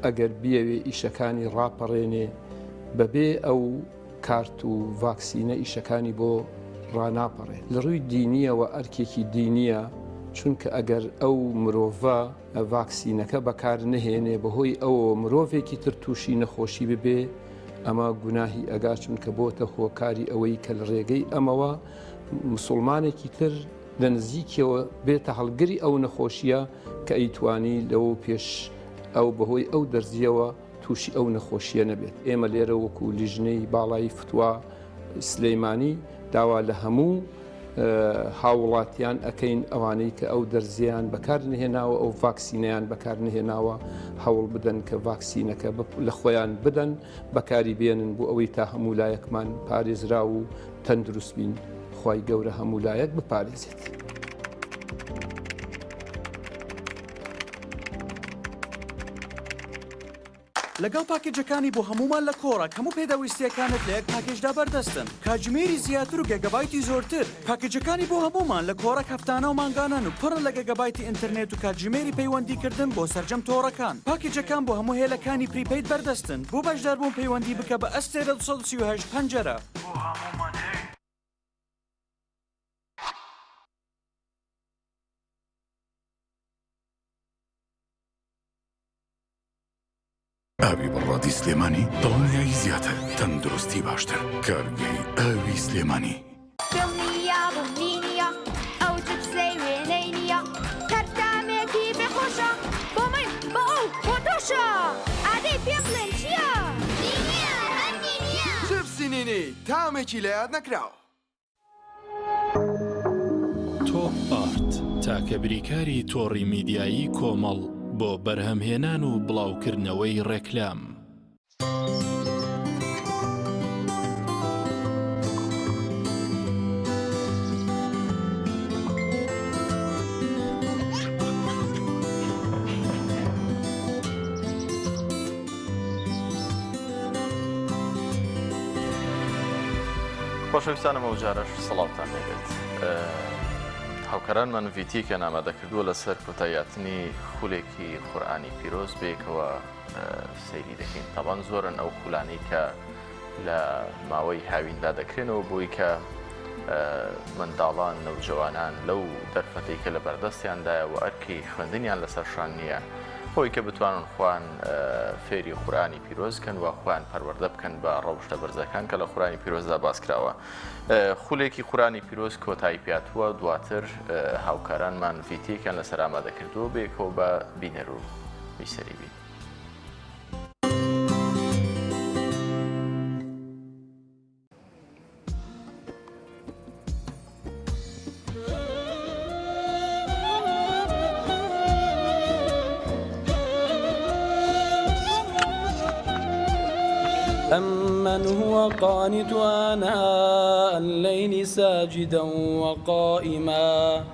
ئەگەر بیەوێ ئیشەکانی ڕاپەڕێنێ بەبێ ئەو کارت و ڤاکسینە ئیشەکانی بۆ ڕناپەڕێت. لە ڕووی دینیەوە ئەرکێکی دینیە چونکە ئەگەر ئەو مرۆڤە ڤاکسینەکە بەکار نهێنێ بەهۆی ئەوە مرۆڤێکی تر تووشی نەخۆشی ببێ ئەمە گوناهی ئەگا چونکە بۆتە هۆکاری ئەوەی کە لە ڕێگەی ئەمەوە مسلمانێکی تر لە نزیکەوە بێتە هەڵگری ئەو نەخۆشیە کە ئەیتوانی لەوە پێش ئەو بەهۆی ئەو دەرزیەوە تووشی ئەو نەخۆشیە نەبێت. ئێمە لێرە وەکو لیژنەی باڵایی فتووە سلەیمانی داوا لە هەموو هاوڵاتیان ئەەکەین ئەوانەی کە ئەو دەرزیان بەکار نهێناوە ئەو ڤاکسینەیان بەکار نهێناوە هەوڵ بدەن کە ڤاکسینەکە لە خۆیان بدەن بەکاری بێنن بۆ ئەوەی تا هەموو لایەکمان پارێزرا و تەندروست بین. خوای گەورە هەموو لایەک بپارێزێت.
لەگەڵ پاکێجەکانی بۆ هەمومان لە کۆڕک هەموو پێداویستیەکانت لە یەک پاکێجدا بەردەستن کاتژمێری زیاتر و گەگەبایتی زۆرتر. پاکێجەکانی بۆ هەمومان لە کۆڕک هەفتانە و مانگانان و پڕن لە گەگەبایتی ئینتەرنێت و کاتژمێری پەیوەندیکردن بۆ سەرجەم تۆڕەکان. پاکێجەکان بۆ هەموو هێلەکانی پریپەید بەردەستن بۆ بەشداربوون پەیوەندی بکە بە ئەستێرە 238 پەنجەرە.
ئاوی بەڕادی سلێمانی دڵنیایی زیاتر تەندروستی باشتر کارگەی ئاوی سلێمانی
دڵنیا بڵنیە ئەو جپسەی وێنەی نییە کەرتامێکی بێخۆشە بۆ من بە ئەو بۆ تۆشە ئادەی پێ بڵێن چییە؟
جپسی نینی تامێکی لە یاد نەکراوە.
تۆپ ئارت تاکە بریکاری تۆڕی میدیایی کۆمەڵ بۆ بەرهەمهێنان و بڵاوکردنەوەی ڕێکلام.
خۆشەویستانم ئەو جارەش سەڵاتان لێبێت. هاوکارانمان ڤیتیکە ئامادەکردووە لەسەر کۆتاییاتنی خولێکی قورئانی پیرۆز بێکەوە سەیری دەکەین. تاوان زۆرن ئەو خولانەی کە لە ماوەی هاویندا دەکرێنەوە بۆی کە منداڵان نەوجەوانان لەو دەرفەتەی کە لە بەردەستیاندایە و ئەرکی خوێندنیان لەسەرشان نییە بۆی کە بتوانن خوان فێری قورئانی پیرۆزکەن و خوان پەروەردە بکەن بە ڕەوشتە بەرزەکان کە لە قورئانی پیرۆزدا باسکراوە. خولێکی قورئانی پیرۆز کۆتایی پێهاتووە دواتر هاوکارانمان ڤیتیەکیان لەسەر ئامادەکردووە بێکەوە بە بینەر و بیسەری بین.
أمن هو قانت آناء الليل ساجدا وقائما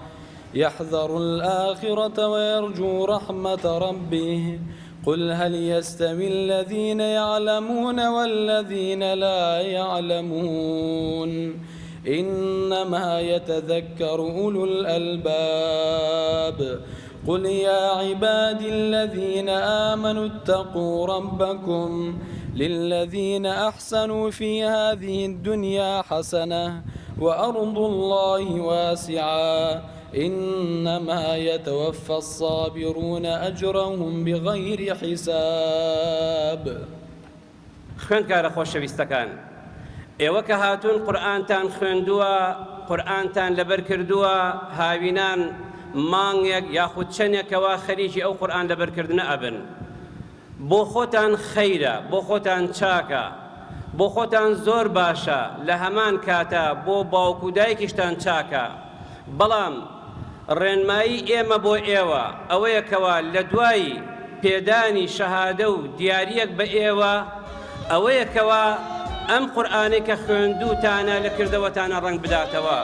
يحذر الآخرة ويرجو رحمة ربه قل هل يستوي الذين يعلمون والذين لا يعلمون إنما يتذكر أولو الألباب قل يا عبادي الذين آمنوا اتقوا ربكم للذين أحسنوا في هذه الدنيا حسنة وأرض الله واسعة إنما يتوفى الصابرون أجرهم بغير حساب.
خوێنکارە خۆشەویستەکان ئێوە کە هاتوون قورئانتان خوێندووە قورئانتان لەبەر کردووە هاوینان مانگێک یاخود چەندێکەوە خەریکی ئەو قورئان لەبەرکردنە ئەبن بۆ خۆتان خەیرە بۆ خۆتان چاکە بۆ خۆتان زۆر باشە لە هەمان کاتە بۆ باوکو و دایکیشتان چاکە بەڵام ڕێنمایی ئێمە بۆ ئێوە ئەوەیەکەوە لە دوای پێدانی شەهادە و دیاریەک بە ئێوە ئەوەیەکەوە ئەم قورئانەی کە خوێندووتانە لە کردەوەتانە ڕەنگ بداتەوە.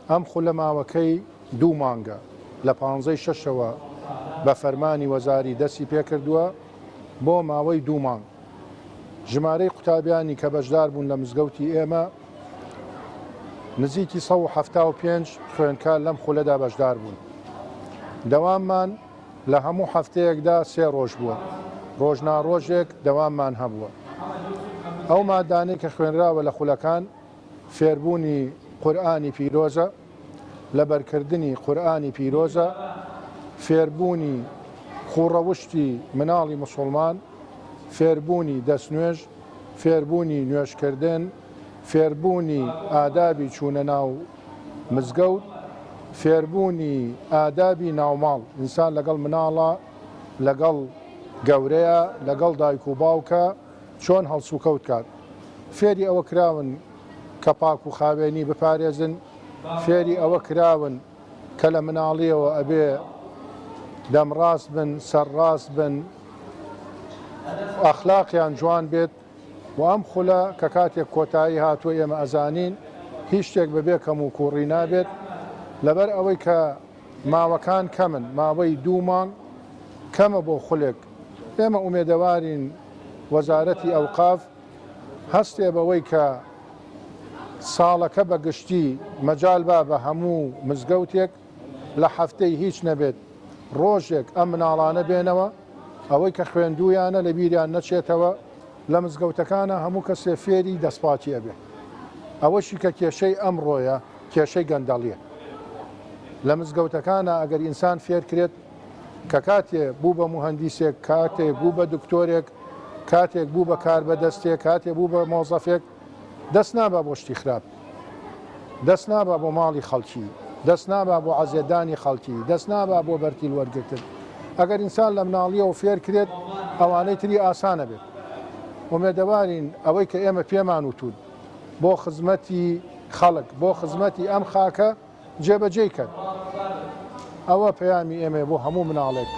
ئەم خو لە ماوەکەی 2 مانگە لە 15 شەشەوە بە فەرمانی وەزاری دەستی پێکردووە بۆ ماوەی 2 مانگ. ژمارەی قوتابیانی کە بەشدار بوون لە مزگەوتی ئێمە نزیکی 175 خوێنکار لەم خولەدا بەشدار بوون. دەواممان لە هەموو هەفتەیەکدا 3 ڕۆژ بووە، ڕۆژناڕۆژێک دەواممان هەبووە. ئەو مادانەی کە خوێنراوە لە خولەکان فێربوونی قورئانی پیرۆزە، لەبەرکردنی قورئانی پیرۆزە، فێربوونی خوڕەوشتی مناڵی موسڵمان، فێربوونی دەستنوێژ، فێربوونی نوێژکردن، فێربوونی ئادابی چوونە ناو مزگەوت، فێربوونی ئادابی ناوماڵ، ئینسان لەگەڵ مناڵە، لەگەڵ گەورەیە، لەگەڵ دایک و باوکە چۆن هەڵسوکەوت کات. فێری ئەوە کراون کە پاک و خاوێنی بپارێزن، فێری ئەوە کراون کە لە مناڵیەوە ئەبێ دەمڕاست بن، سەرڕاست بن، ئەخلاقیان جوان بێت. و ئەم خولە کە کاتێک کۆتایی هاتووە ئێمە ئەزانین هیچ شتێک بەبێ کەم و کوڕی نابێت، لەبەر ئەوەی کە ماوەکان کەمن، ماوەی 2 مانگ کەمە بۆ خولێک. ئێمە ئومێدەوارین وەزارەتی ئەوقاف هەستێ بەوەی کە ساڵەکە بەگشتی مەجال با بە هەموو مزگەوتێک لە هەفتەی هیچ نەبێت ڕۆژێک ئەم مناڵانە بێنەوە، ئەوەی کە خوێندویانە لە بیریان نەچێتەوە لە مزگەوتەکانە هەموو کەسێ فێری دەستپاچی ئەبێ. ئەوەشی کە کێشەی ئەمڕۆیە کێشەی گەندەڵیە. لە مزگەوتەکانە ئەگەر ئینسان فێر کرێت کە کاتێ بوو بە موهەندیسێک، کاتێک بوو بە دکتۆرێک، کاتێک بوو بە کار بەدەستێک، کاتێک بوو بە مۆزەفێک، دەست نابا بۆ شتی خراپ، دەست نابا بۆ ماڵی خەڵکی، دەست نابا بۆ عەزێدانی خەڵکی، دەست نابا بۆ بەرتیل وەرگرتن. ئەگەر ئینسان لە مناڵیەوە فێر کرێت ئەوانەی تری ئاسانە بێت. ومێدەوارین ئەوەی کە ئێمە پێمان وتون بۆ خزمەتی خەڵک، بۆ خزمەتی ئەم خاکە جێبەجێی کرد. ئەوە پەیامی ئێمە بۆ هەموو مناڵێک.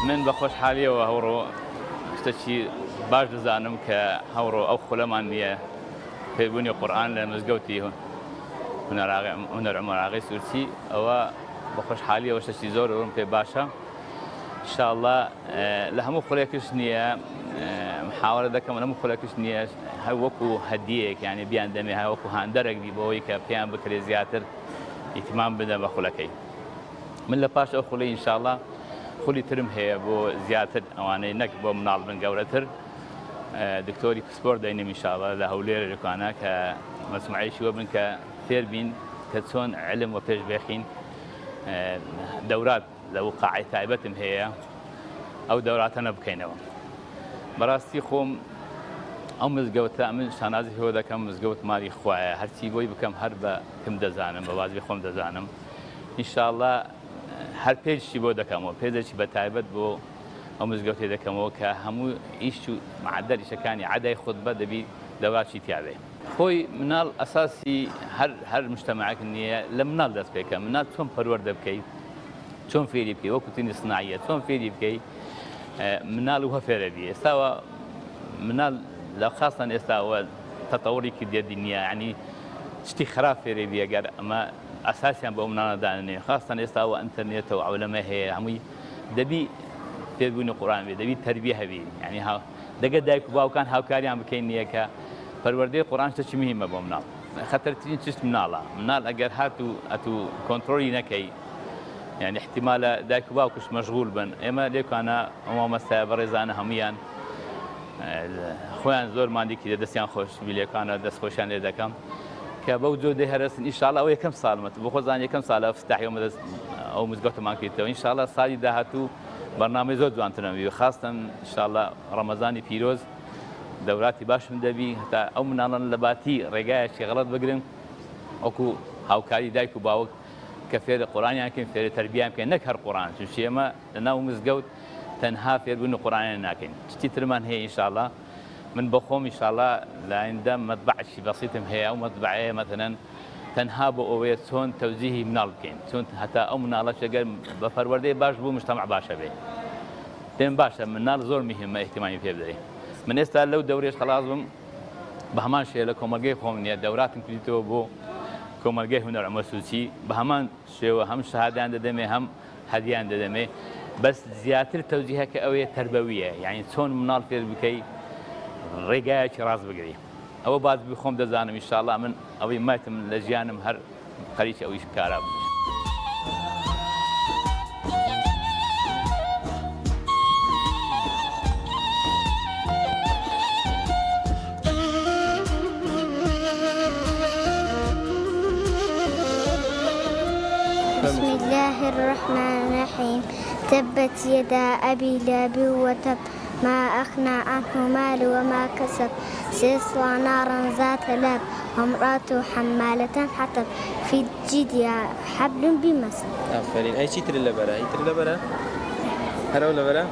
من بە خۆشحالیەوە هەوڕۆ شتێکی باش دەزانم کە هەوڕۆ ئەو خولەمان نییە فێربوونی قورئان لە مزگەوتی هونەر عومەر ئاغای سورچی. ئەوە بە خۆشحالیەوە شتێکی زۆر ئەوم پێ باشە. ئینشاءڵڵا لە هەموو خولێکش نییە محاوەرە دەکەم، هەموو خولێکش نییە هەر وەکو هەدیەیەک، یعنی بیان دەمێ هەر وەکو هاندەرێک بی بەوەی کە پێیان بکرێ زیاتر ئیتمام بدەن بە خولەکەی. من لە پاش ئەو خولەی ئینشاءڵڵا خولی ترم هەیە بۆ زیاتر ئەوانەی نەک بۆ مناڵ بن گەورەتر دکتۆری پسپۆر دەینم ئینشاءڵڵا لە هەولێرەکانە کە مەسموعەیەکی وە بن کە فێر بین کە چۆن علم و پێش بێخین. دەورات لە وقاعی تایبەتم هەیە ئەو دەوراتەنە بکەینەوە. بەڕاستی خۆم ئەو مزگەوتە من شانازی هەوە دەکەم مزگەوت مالی خوایە، هەرچی بۆی بکەم هەر بە کەم دەزانم، بە وازی خۆم دەزانم. ئینشاءڵڵا هەر پێشی بۆ دەکەمەوە، پێدەچی بە تایبەت بۆ ئەو مزگەوتێ دەکەمەوە کە هەموو ئیش و معدەریشەکانی عادای خودبە دەبی دەواچی تیاوێ. خۆی مناڵ ئەساسی هەر مجتەمەعێک نییە لە مناڵ دەست پێکە. مناڵ چۆن پەروەردە بکەیت، چۆن فێری بکەی، وەکو تینی سناییە چۆن فێری بکەی، مناڵ وە فێرە بی. ئێستاوە مناڵ لە خاستان ئێستاوە تەتەوڕێکی دێدی نییە، ینی شتی خراپ فێرێ بی ئەگەر ئەمە ئەساسیان بۆ مناڵەدانێ. خاستان ئێستاوە ئینتەرنێتەوە ئەولەمە هەیە، هەمووی دەبی فێربوونی قورئان بێ، دەبی تەربیە هەبی. یعنی دەگە دایک و باوکان هاوکاریان بکەین نییە کە پەروەردەی قورئان شتێکی مهمە بۆ مناڵ. خەتەرترین چشت مناڵە. مناڵ ئەگەر هاتوو کۆنتڕۆلی نەکەی، یعنی احتیمالە دایک و باوکش مەشغول بن. ئێمە لێکانە مامۆستایە بەڕێزانە هەمویان خۆیان زۆر ماندێکی لە دەستیان خۆش بیلەکانە دەستخۆشیان لێ دەکەم کە بەو جۆ دەهێرەسن. ئینشاءڵڵا ئەو یەکەم ساڵمەت بۆ خۆزان یەکەم ساڵە افتتاحی ئەو مزگەوتەمان کردەوە. ئینشاءڵڵا ساڵی داهاتوو بەرنامەی زۆر جوانترم بی. خاستەن ئینشاءڵڵا ڕەمەزانی پیرۆز دەوراتی باشم دەبی هەتا ئەو مناڵان لە باتی ڕێگایەکی غەڵەت بگرن وەکو هاوکاری دایک و باوک کە فێر قورئانیان کەین، فێر تەربیان بکەین، نەک هەر قورئان. چونکە ئێمە لەناو مزگەوت تەنها فێربوونی قورئانیان ناکەین، شتی ترمان هەیە. ئینشاءڵڵا من بە خۆم ئینشاءڵڵا لە ئایندە مەطبعێکی بەسیطم هەیە. ئەو مەطبعەیە مەثەلەن تەنها بۆ ئەوەیە چۆن تەوزیهی مناڵ بکەین، چۆن هەتا ئەو مناڵەش ئەگەر بە پەروەردەی باش بوو مجتەمع باشە بێ. پێم باشە مناڵ زۆر مهمە ئیحتیمامی پێ بدەین. من ئێستا لەو دەورێش خلاص بم بە هەمان شێوە لە کۆمەلگەی خۆم نییە دەوراتم کردیتەوە بۆ کۆمەلگەی هونەر ئەمە سوچی بە هەمان شێوە هەم شەهادەیان دەدەمێ هەم هەدیان دەدەمێ بەس زیاتر تەوجیهەکە ئەوەیە تەربەویە یعنی چۆن مناڵ فێر بکەی ڕێگایەکی ڕاست بگری ئەوە باز بخۆم دەزانم ئینشاءڵڵا من ئەوەی ماتم لە ژیانم هەر خەریکی ئەویش کارا بوو.
بسم الله الرحمن الرحيم تبت يدا أبي لهب وتب ما أغنى عنه ماله وما كسب سيصلى نارا ذات لهب وامرأته حمالة حطب في جيدها حبل بمسد.
آفرين أي شيء تري لبرا أي تري لبرا هرو لبرا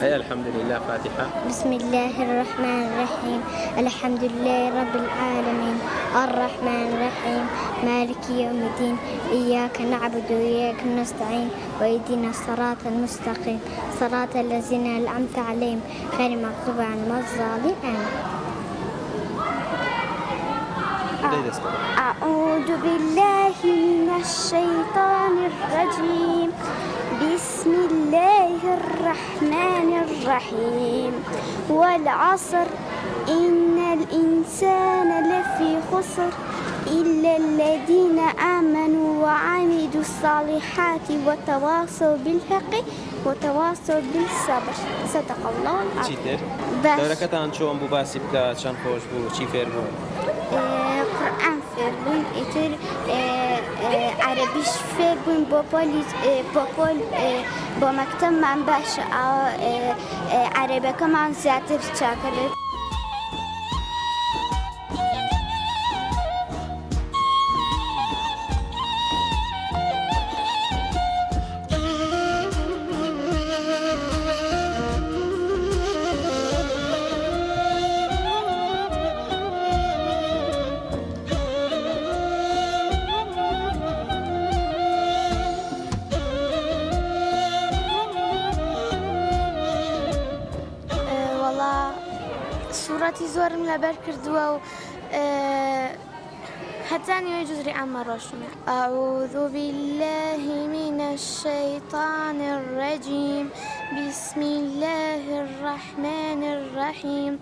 أي الحمد لله فاتحة.
بسم الله الرحمن الرحيم الحمد لله رب العالمين الرحمن الرحيم مالك يوم الدين إياك نعبد وإياك نستعين وإهدنا الصراط المستقيم صراط الذين أنعمت عليهم غير المغضوب عليهم ولا الضالين. أعوذ بالله من الشيطان الرجيم بسم الله الرحمن الرحيم والعصر إن الإنسان لفي خسر إلا الذين آمنوا وعملوا الصالحات وتواصوا بالحق وتواصوا بالصبر صدق الله العظيم.
دورەکەتان چۆن بوو باسی بکە چەند خۆش بوو چی فێر بوو؟
قورئان فێر بووین ئیتر عەرەبیش فێر بووین بۆ مەکتەبمان باشە عەرەبەکەمان زیاتر چاکە بێت. سورەتی زۆرم لەبەر کردووە و هەتانی جزری ئەمە ڕۆشنە. أعوذ بالله من الشيطان الرجيم بسم الله الرحمن الرحيم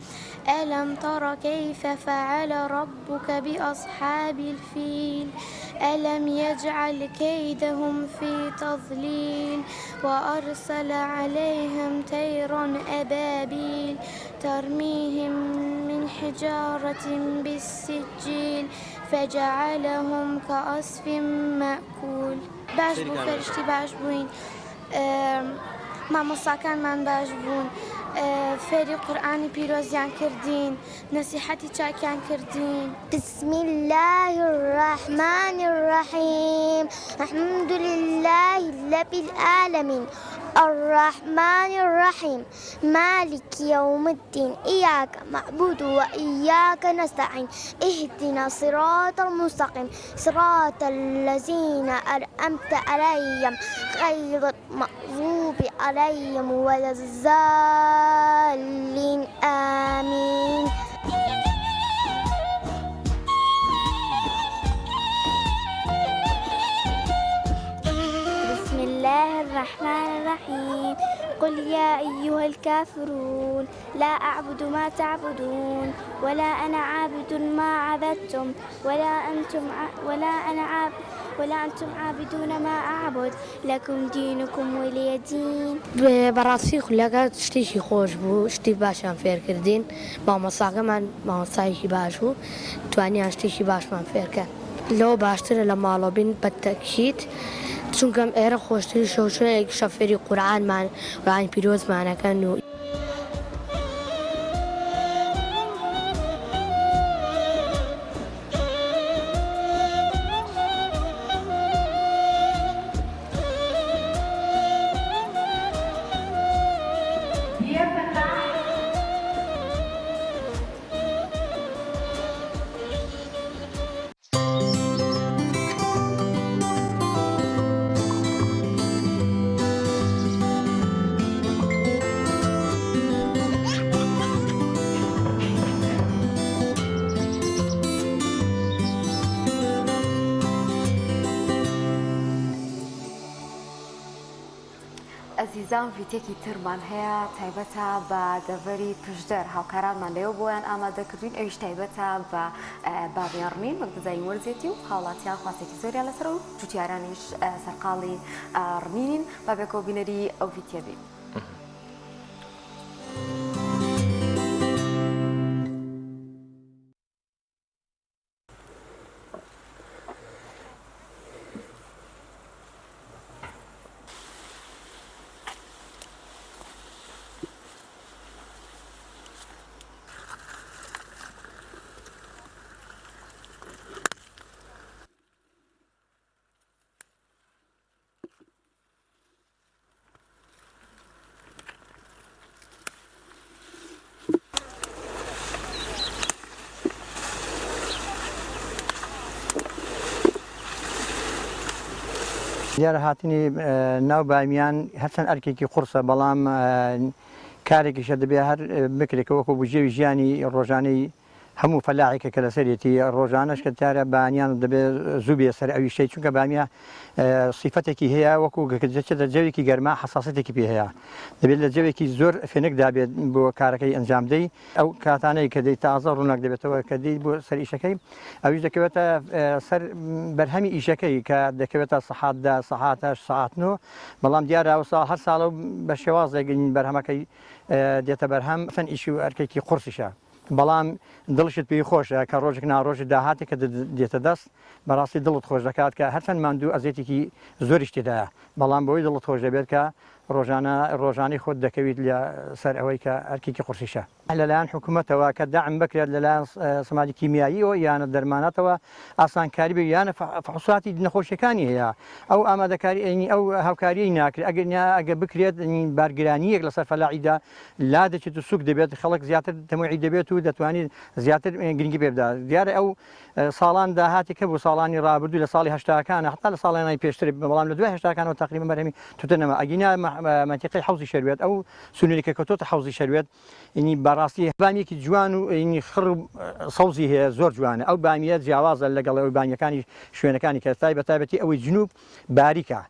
ألم تر كيف فعل ربك بأصحاب الفيل ألم يجعل كيدهم في تضليل وأرسل عليهم طيرا أبابيل ترميهم من حجارة بالسجيل فجعلهم كعصف مأكول. باش بو فرشتي باش بوين مامۆستاکانمان باش بوون فێری قورئانی پیرۆزیان کردین نەسیحەتی چاکیان کردین. بسم الله الرحمن الرحيم الحمد لله رب العالمين الرحمن الرحيم مالك يوم الدين إياك نعبد وإياك نستعين اهدنا الصراط المستقيم صراط الذين أنعمت عليهم غير المغضوب عليهم ولا الضالين آمين. بسم الله الرحمن الرحيم قل يا أيها الكافرون لا أعبد ما تعبدون ولا أنا عابد ما عبدتم ولا أنتم عابدون ما أعبد لكم دينكم ولي دين.
بەڕاستی خولەکە شتێکی خۆش بوو شتی باشیان فێر کردین مامۆستاکەمان مامۆستایەکی باش بوو توانیان شتێکی باشمان فێرکە لەوە باشترە لە ماڵەوە بین بە تەکید چونکەم ئێرە خۆشتری شەوشەیەک شەفێری قورئانمان قورئانی پیرۆزمانەکەن و
ئازیزان ڤیتێکی ترمان هەیە تایبەتە بە دەڤەری پشدەر هاوکارانمان لێو بۆیان ئامادەکردوین ئەویش تایبەتە بە باڕێڕنین وەکدەزای وەرزێتی و هاوڵاتیان خواستێکی زۆریان لەسەر و جوتیارانیش سەرقاڵی ڕنینین با بێکەوە بینەری ئەو ڤیتێ بین.
دیارە هاتنی ناو بامیان هەرچەند ئەرکێکی قورسە بەڵام کارێکیشە دەبێت هەر بکرێکە وەکو بژێوی ژیانی ڕۆژانەی هەموو فەلاحێکە کە لەسەرێتی ڕۆژانەش کە دیارە بانیان دەبێت زوو بێ سەر ئەوی شەی چونکە بامیە سیفەتێکی هەیە وەکو دەچێتە جەوێکی گەرما حساسەتێکی پێ هەیە دەبێت لە جەوێکی زۆر فێنکدا بێت بۆ کارەکەی ئەنجامدەی ئەو کاتانەی کە دەی تازە ڕووناک دەبێتەوە کە دەی بۆ سەر ئیشەکەی ئەویش دەکەوێتە سەر بەرهەمی ئیشەکەی کە دەکەوێتە سەحاتدا سەحاتەش ساعتنەوە بەڵام دیارە ئەوسا هەر ساڵە بە شێوازێگەین بەرهەمەکەی دێتە بەرهەم فەن ئیشی و ئەرکێکی قورسیشە بەڵام دڵشت پێی خۆشە کە ڕۆژێک ناڕۆژی داهاتی کە دێتە دەست بەڕاستی دڵت خۆش دەکات کە هەرچەند ماندوو ئەزیێتێکی زۆریش تێدایە بەڵام بەوەی دڵت خۆش دەبێت کە ڕۆژانەی خۆت دەکەویت لە سەر ئەوەی کە ئەرکێکی قورسیشە لەلایەن حکوومەتەوە کە داعم بکرێت لەلایەن سەمادی کیمیاییەوە یانە دەرماناتەوە ئاسانکاری بێ یانە فحوساتی نەخۆشیەکانی هەیە ئەو ئامادەکاری ئەو هاوکاریی ناکرێت ئەگە بکرێت بارگرانیەک لەسەر فەلاعیدا لا دەچێت و سوک دەبێت خەڵک زیاتر تەموعی دەبێت و دەتوانێت زیاتر گرنگی پێ بدات دیارە ئەو ساڵان داهاتی کە بۆ ساڵانی ڕابردوو لە ساڵی هەشتاکانە حتا لە ساڵانی پێشتر بەڵام لە دوای هەشتاکانەوە تقریبا بەرهەمی توتەنەما ئەگینا منتیقەی حوزی شەروێت ئەو سنووریکە کەوتۆتە حوزی شەروێت ئینی بەڕاستی بامێکی جوان و ئینی خڕ سەوزی هەیە زۆر جوانە ئەو بامیە جیاوازە لەگەڵ ئەوی بانیەکانی شوێنەکانی کە بەتایبەتی ئەوەی جنوب باریکە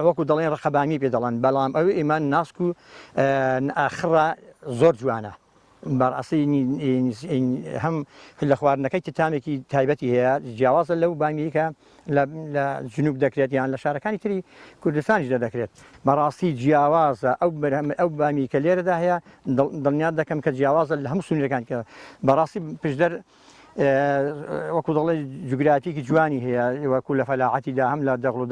وەکو دەڵێن ڕەخەبامی پێ دەڵێن بەڵام ئەوەی ئێمان ناسک و خڕە زۆر جوانە بەڕاستی هەم لە خواردنەکەی تامێکی تایبەتی هەیە جیاوازە لەو بامیکە لە جنوب دەکرێت یان لە شارەکانی تری کوردستانیش دەکرێت بەڕاستی جیاوازە ئەو بامی کە لێرەدا هەیە دڵنیات دەکەم کە جیاوازە لە هەموو سنوورەکان کە بەڕاستی پشدەر وەکو دەڵێ جوگرافیکی جوانی هەیە وەکو لە فەلاعەتیدا هەم لە دەغڵ و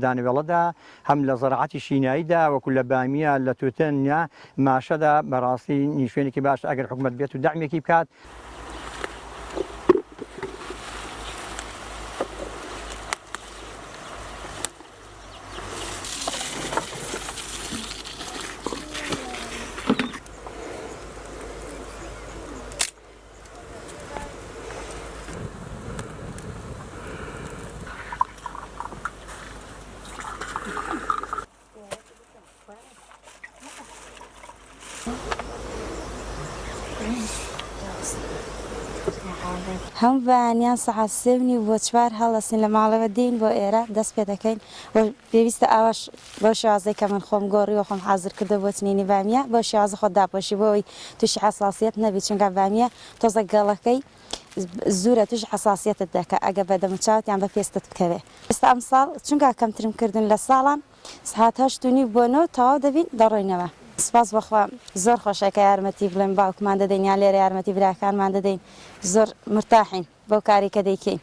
دانەوێڵەدا هەم لە زەڕعەتی شیناییدا وەکو لە بامیە لە توتەنیا ماشەدا بەڕاستی نیشوێنێکی باش ئەگەر حکوومەت بێت و داعمێکی بکات
هەم بەیانیان سەعات سێونی بۆ چوار هەڵەسین لە ماڵەوە دێین بۆ ئێرە دەست پێ دەکەین پێویستە ئاواش بەو شێوازەی کە من خۆم گۆڕیوە خۆم حازر کردە بۆ چنینی بامیە بۆ شێوازە خۆ داپۆشی بۆەوەی تووشی حەساسیەت نەبێت چونکە بامیە تۆزە گەڵەکەی زورە توش حەساسیەتت دەکە ئەگە بەدەمچاوت یان بە پێستت بکەوێ ئێستا ئەم ساڵ چونکە کەمترم کردن لە ساڵان ساعات 8:30 بۆنەوە تەواو دەبین دەڕۆینەوە سپاس بەخوا زۆر خۆشەکە یارمەتی بڵێن باوکمان دەدەین یان لێرە یارمەتی براکانمان دەدەین زۆر مرتاحین بەو کاری کە دەیکەین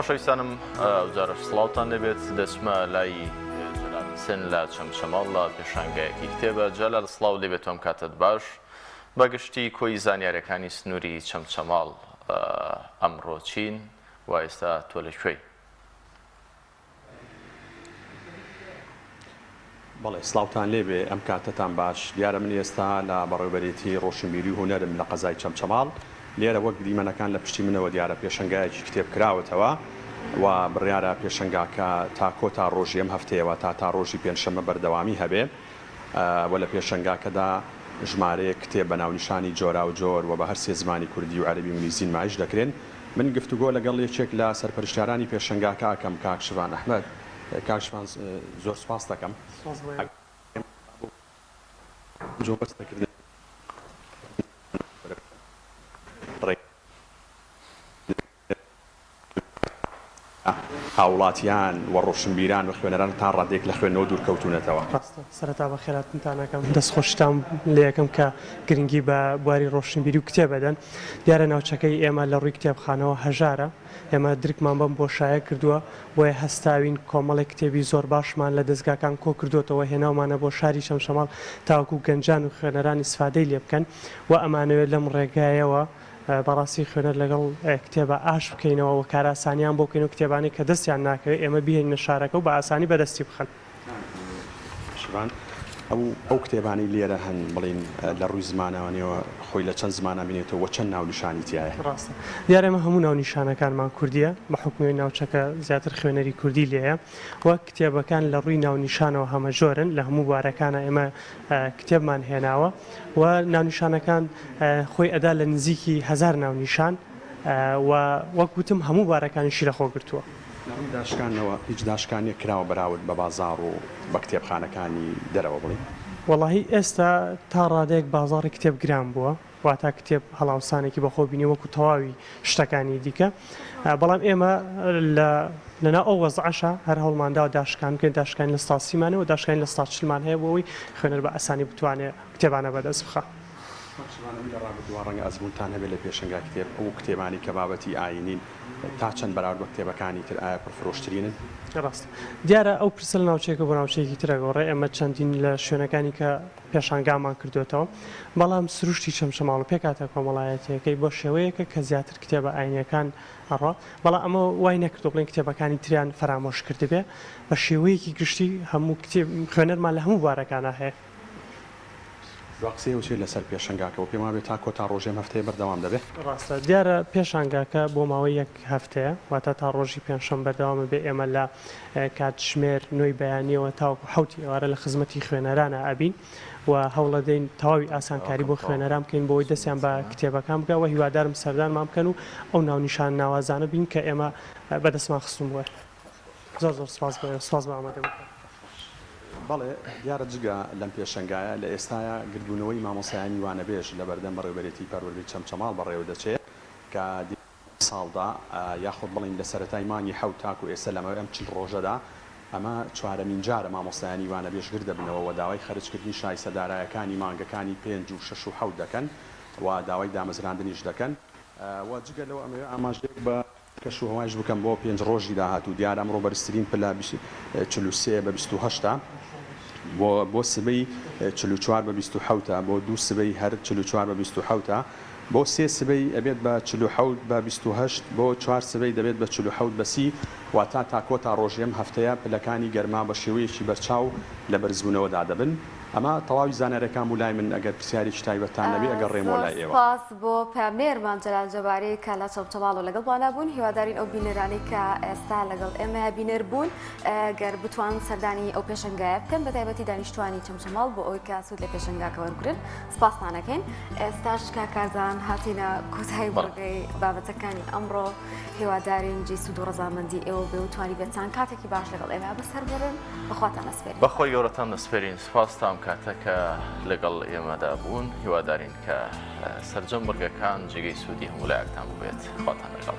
خۆشەویستانم ئەوجارش سڵاوتان لەبێت دەچمە لای جەلال حوسێن لە چەمچەماڵ لە پێشانگایەکی کتێبە. جەلال سڵاو لێبێت تۆم کاتت باش. بەگشتی کۆی زانیاریەکانی سنووری چەمچەماڵ ئەمڕۆ چین و ئێستا تۆ لەکوێی؟
بەڵێ سڵاوتان لێبێ ئەم کاتتان باش. دیارە من ئێستا لە بەڕێوەبەرێتی ڕۆشنبیری و هونەرم لە قەزای چەمچەماڵ. لێرە وەک دیمەنەکان لە پشتی منەوە دیارە پێشەنگایەکی کتێب کراوەتەوە و بڕیارە پێشەنگاکە تا کۆتا ڕۆژی ئەم هەفتەیەوە تا ڕۆژی پێنجشەممە بەردەوامی هەبێ و لە پێشەنگاکەدا ژمارەیە کتێب بە ناونیشانی جۆرا و جۆر و بە هەر سێ زمانی کوردی و عەرەبی و ئینگلیزی نمایش دەکرێن. من گفتوگۆ لەگەڵ یەکێک لە سەرپەرشتیارانی پێشەنگاکە ئەکەم، کاک شڤان ئەحمەد. کاک شڤان زۆر سوپاس دەکەم. هاوڵاتیان و ڕۆشنبیران و خوێنەران تا ڕادێک لە خوێنەوە دوورکەوتونەتەوە.
سەرەتا بە خێراتتانەکەم دەستخۆشتان لە یەکەم کە گرنگی بە بواری ڕۆشنبیری و کتێب بدەن. دیارە ناوچەکەی ئێمە لە ڕووی کتێبخانەوە هەژارە. ئێمە درکمان بەم بۆشایە کردووە بۆیە هەستاوین کۆمەڵی کتێبی زۆر باشمان لە دەستگاکان کۆ کردوتەوە هێناومانە بۆ شاری چەمچەماڵ تاوەکو گەنجان و خوێنەرانی سفادەی لێ بکەن و ئەمانەوێت لەم ڕێگایەوە بەڕاستی خوێنەر لەگەڵ کتێبە ئاش بکەینەوە و کاراسانیان بۆ بکەین و کتێبانی کە دەستیان ناکەوێت ئێمە بهێنە شارەکە و بە ئاسانی بەدەستی بخەن.
ئەو کتێبانی لێرە هەن بڵین لە ڕووی زمانەوەنیەوە خۆی لە چەند زمانە بینێتەوە چەند ناونیشانی تایە؟
ڕاستە دیارە ئێمە هەموو ناونیشانەکانمان کوردیە بە حکومی ناوچەکە زیاتر خوێنەری کوردی لێیە و کتێبەکان لە ڕووی ناونیشانەوە هەمە جۆرن لە هەموو بارەکانە ئێمە کتێبمان هێناوە و ناونیشانەکان خۆی ئەدا لە نزیکی 1000 ناونیشان و وەک وتم هەموو بارەکانیشی لەخۆ گرتووە.
داشکانەوە هیچ داشکانێک کراوە بەراورد بە بازاڕ و بە کتێبخانەکانی دەرەوە بڵین؟
وەڵاهی ئێستا تا ڕادەیەک بازاڕی کتێب گران بووە واتا کتێب هەڵاوسانێکی بەخۆ بینی وەکو تەواوی شتەکانی دیکە. بەڵام ئێمە لەنا ئەو وەزعەشە هەر هەوڵماندا داشکان بکەین، داشکانی لە ستاسیمانەوە داشکانی لە ستاچلمان هەیە بۆەوەی خوێنەر بە ئەسانی بتوانێت کتێبانە بەدەست بخە.
ڕابردووە ڕەنگە ئەزمونتان هەبێت لە پێشەنگا کتێب ئەو کتێبانی کە بابەتی ئاینین تا چەند بەراورد بە کتێبەکانی تر ئایا پرفرۆشترینن؟
ڕاست دیارە ئەو پرسە لە ناوچەیەکە بۆ ناوچەیەکی ترەگەڕێ ئێمە چەندین لە شوێنەکانی کە پێشانگامان کردوێتەوە بەڵام سروشتی چەمچەماڵ و پێکاتە کۆمەڵایەتەکەی بۆ شێوەیەکە کە زیاتر کتێبە ئاینیەکان ئەڕۆ بەڵام ئەمە وای نەکردو بڵێن کتێبەکانی تریان فەرامۆش کردبێ بە شێوەیەکی گشتی هەموو کتێب خوێنەرمان لە هەموو بارەکانە هەیە.
قسەی وچێ لەسەر پێشەنگاکەەوە پێم وابێت تا کۆتا ڕۆژێم هەفتەیە بەردەوام دەبێت؟
ڕاستە دیارە پێشانگاکە بۆ ماوەی 1 هەفتەیە واتە تا ڕۆژی پێنجشەممە بەردەوامە بێ. ئێمە لە کاتژمێر نوێی بەیانیەوە تاوەکو 7 ئێوارە لە خزمەتی خوێنەرانە ئەبین و هەوڵە دەین تەواوی ئاسانکاری بۆ خوێنەران بکەین بۆی دەستیان بە کتێبەکان بگەوە هیوادارم سەردانمان بکەن و ئەو ناونیشان ناوازانە بین کە ئێمە بەدەستمان خستون بووە. زۆر زۆر سپاس بە ئامادەم.
بەڵێ دیارە جگە لەم پێشەنگایە لە ئێستاە گردبوونەوەی مامۆسایانی وانەبێژ لە بەردەم بەڕێوەبەرێتی پەروەردەی چەمچەماڵ بەڕێوە دەچێت کە ساڵدا یاخود بڵین لە سەرەتای مانگی 7 تاکو ئێستا لەمە ئەم چند ڕۆژەدا ئەمە چوارەمین جارە مامۆسایانی وانەبێژ گر دەبنەوە و داوای خەرجکردنی شایستەدارایەکانی مانگەکانی 5 و 6 و 7 دەکەن و داوای دامەزراندنیش دەکەن و جگە لەوە ئەمە ئاماژێک بە کەش و هەوایش بکەم بۆ 5 ڕۆژی داهاتوو. دیارە ئەمڕۆ بەرزترین پلا 43 بە 28 بۆ سبەی 44 بە 27 بۆ 2 سبەی هەر 44 بە 27 بۆ 3 سبەی ئەبێت بە 47 بە 28 بۆ 4 سبەی دەبێت بە 47 بە 30 واتە تا کۆتا ڕۆژێم هەفتەیە پلەکانی گەرما بە شێوەیەکی بەرچاو لە بەرزبوونەوەدا دەبن. ئەمە تەواوی زانەرەکان و لای من ئەگەر پرسیارێکی تایبەتان نەبێ ئەگەر ڕێمۆ لای ئێوە.
سپاس بۆ پامێرمان جەلال جەباری کە لە چەمچەماڵ و لەگەڵ وانە بوون. هیوادارین ئەو بینەرانی کە ئێستا لەگەڵ ئێمە بینەر بوون گەر بتوان سەردانی ئەو پێشەنگایە بکەن بە تایبەتی دانیشتوانی چەمچەماڵ بۆ ئەوی کە سوود لە پێشەنگاکە وەرگرن. سپاسمانەکەین. ئێستاش کاکارزان هاتینە کۆتایی بەڵگەی بابەتەکانی ئەمڕۆ. هیوادارین جی سوود و ڕەزامەندی ئێوە بێ و توانی بێتان کاتێکی باش لەگەڵ ئێمە بەسەر بەرن. بەخواتان ئەسپێرین.
بەخۆی گەورەتان نەسپێرین. سپاس تام کاتەکە لەگەڵ ئێمەدا بوون. هیوادارین کە سەرجەم بەرگەکان جێگەی سوودی هەموو لایەکتان بێت. خواتان لەگەڵ.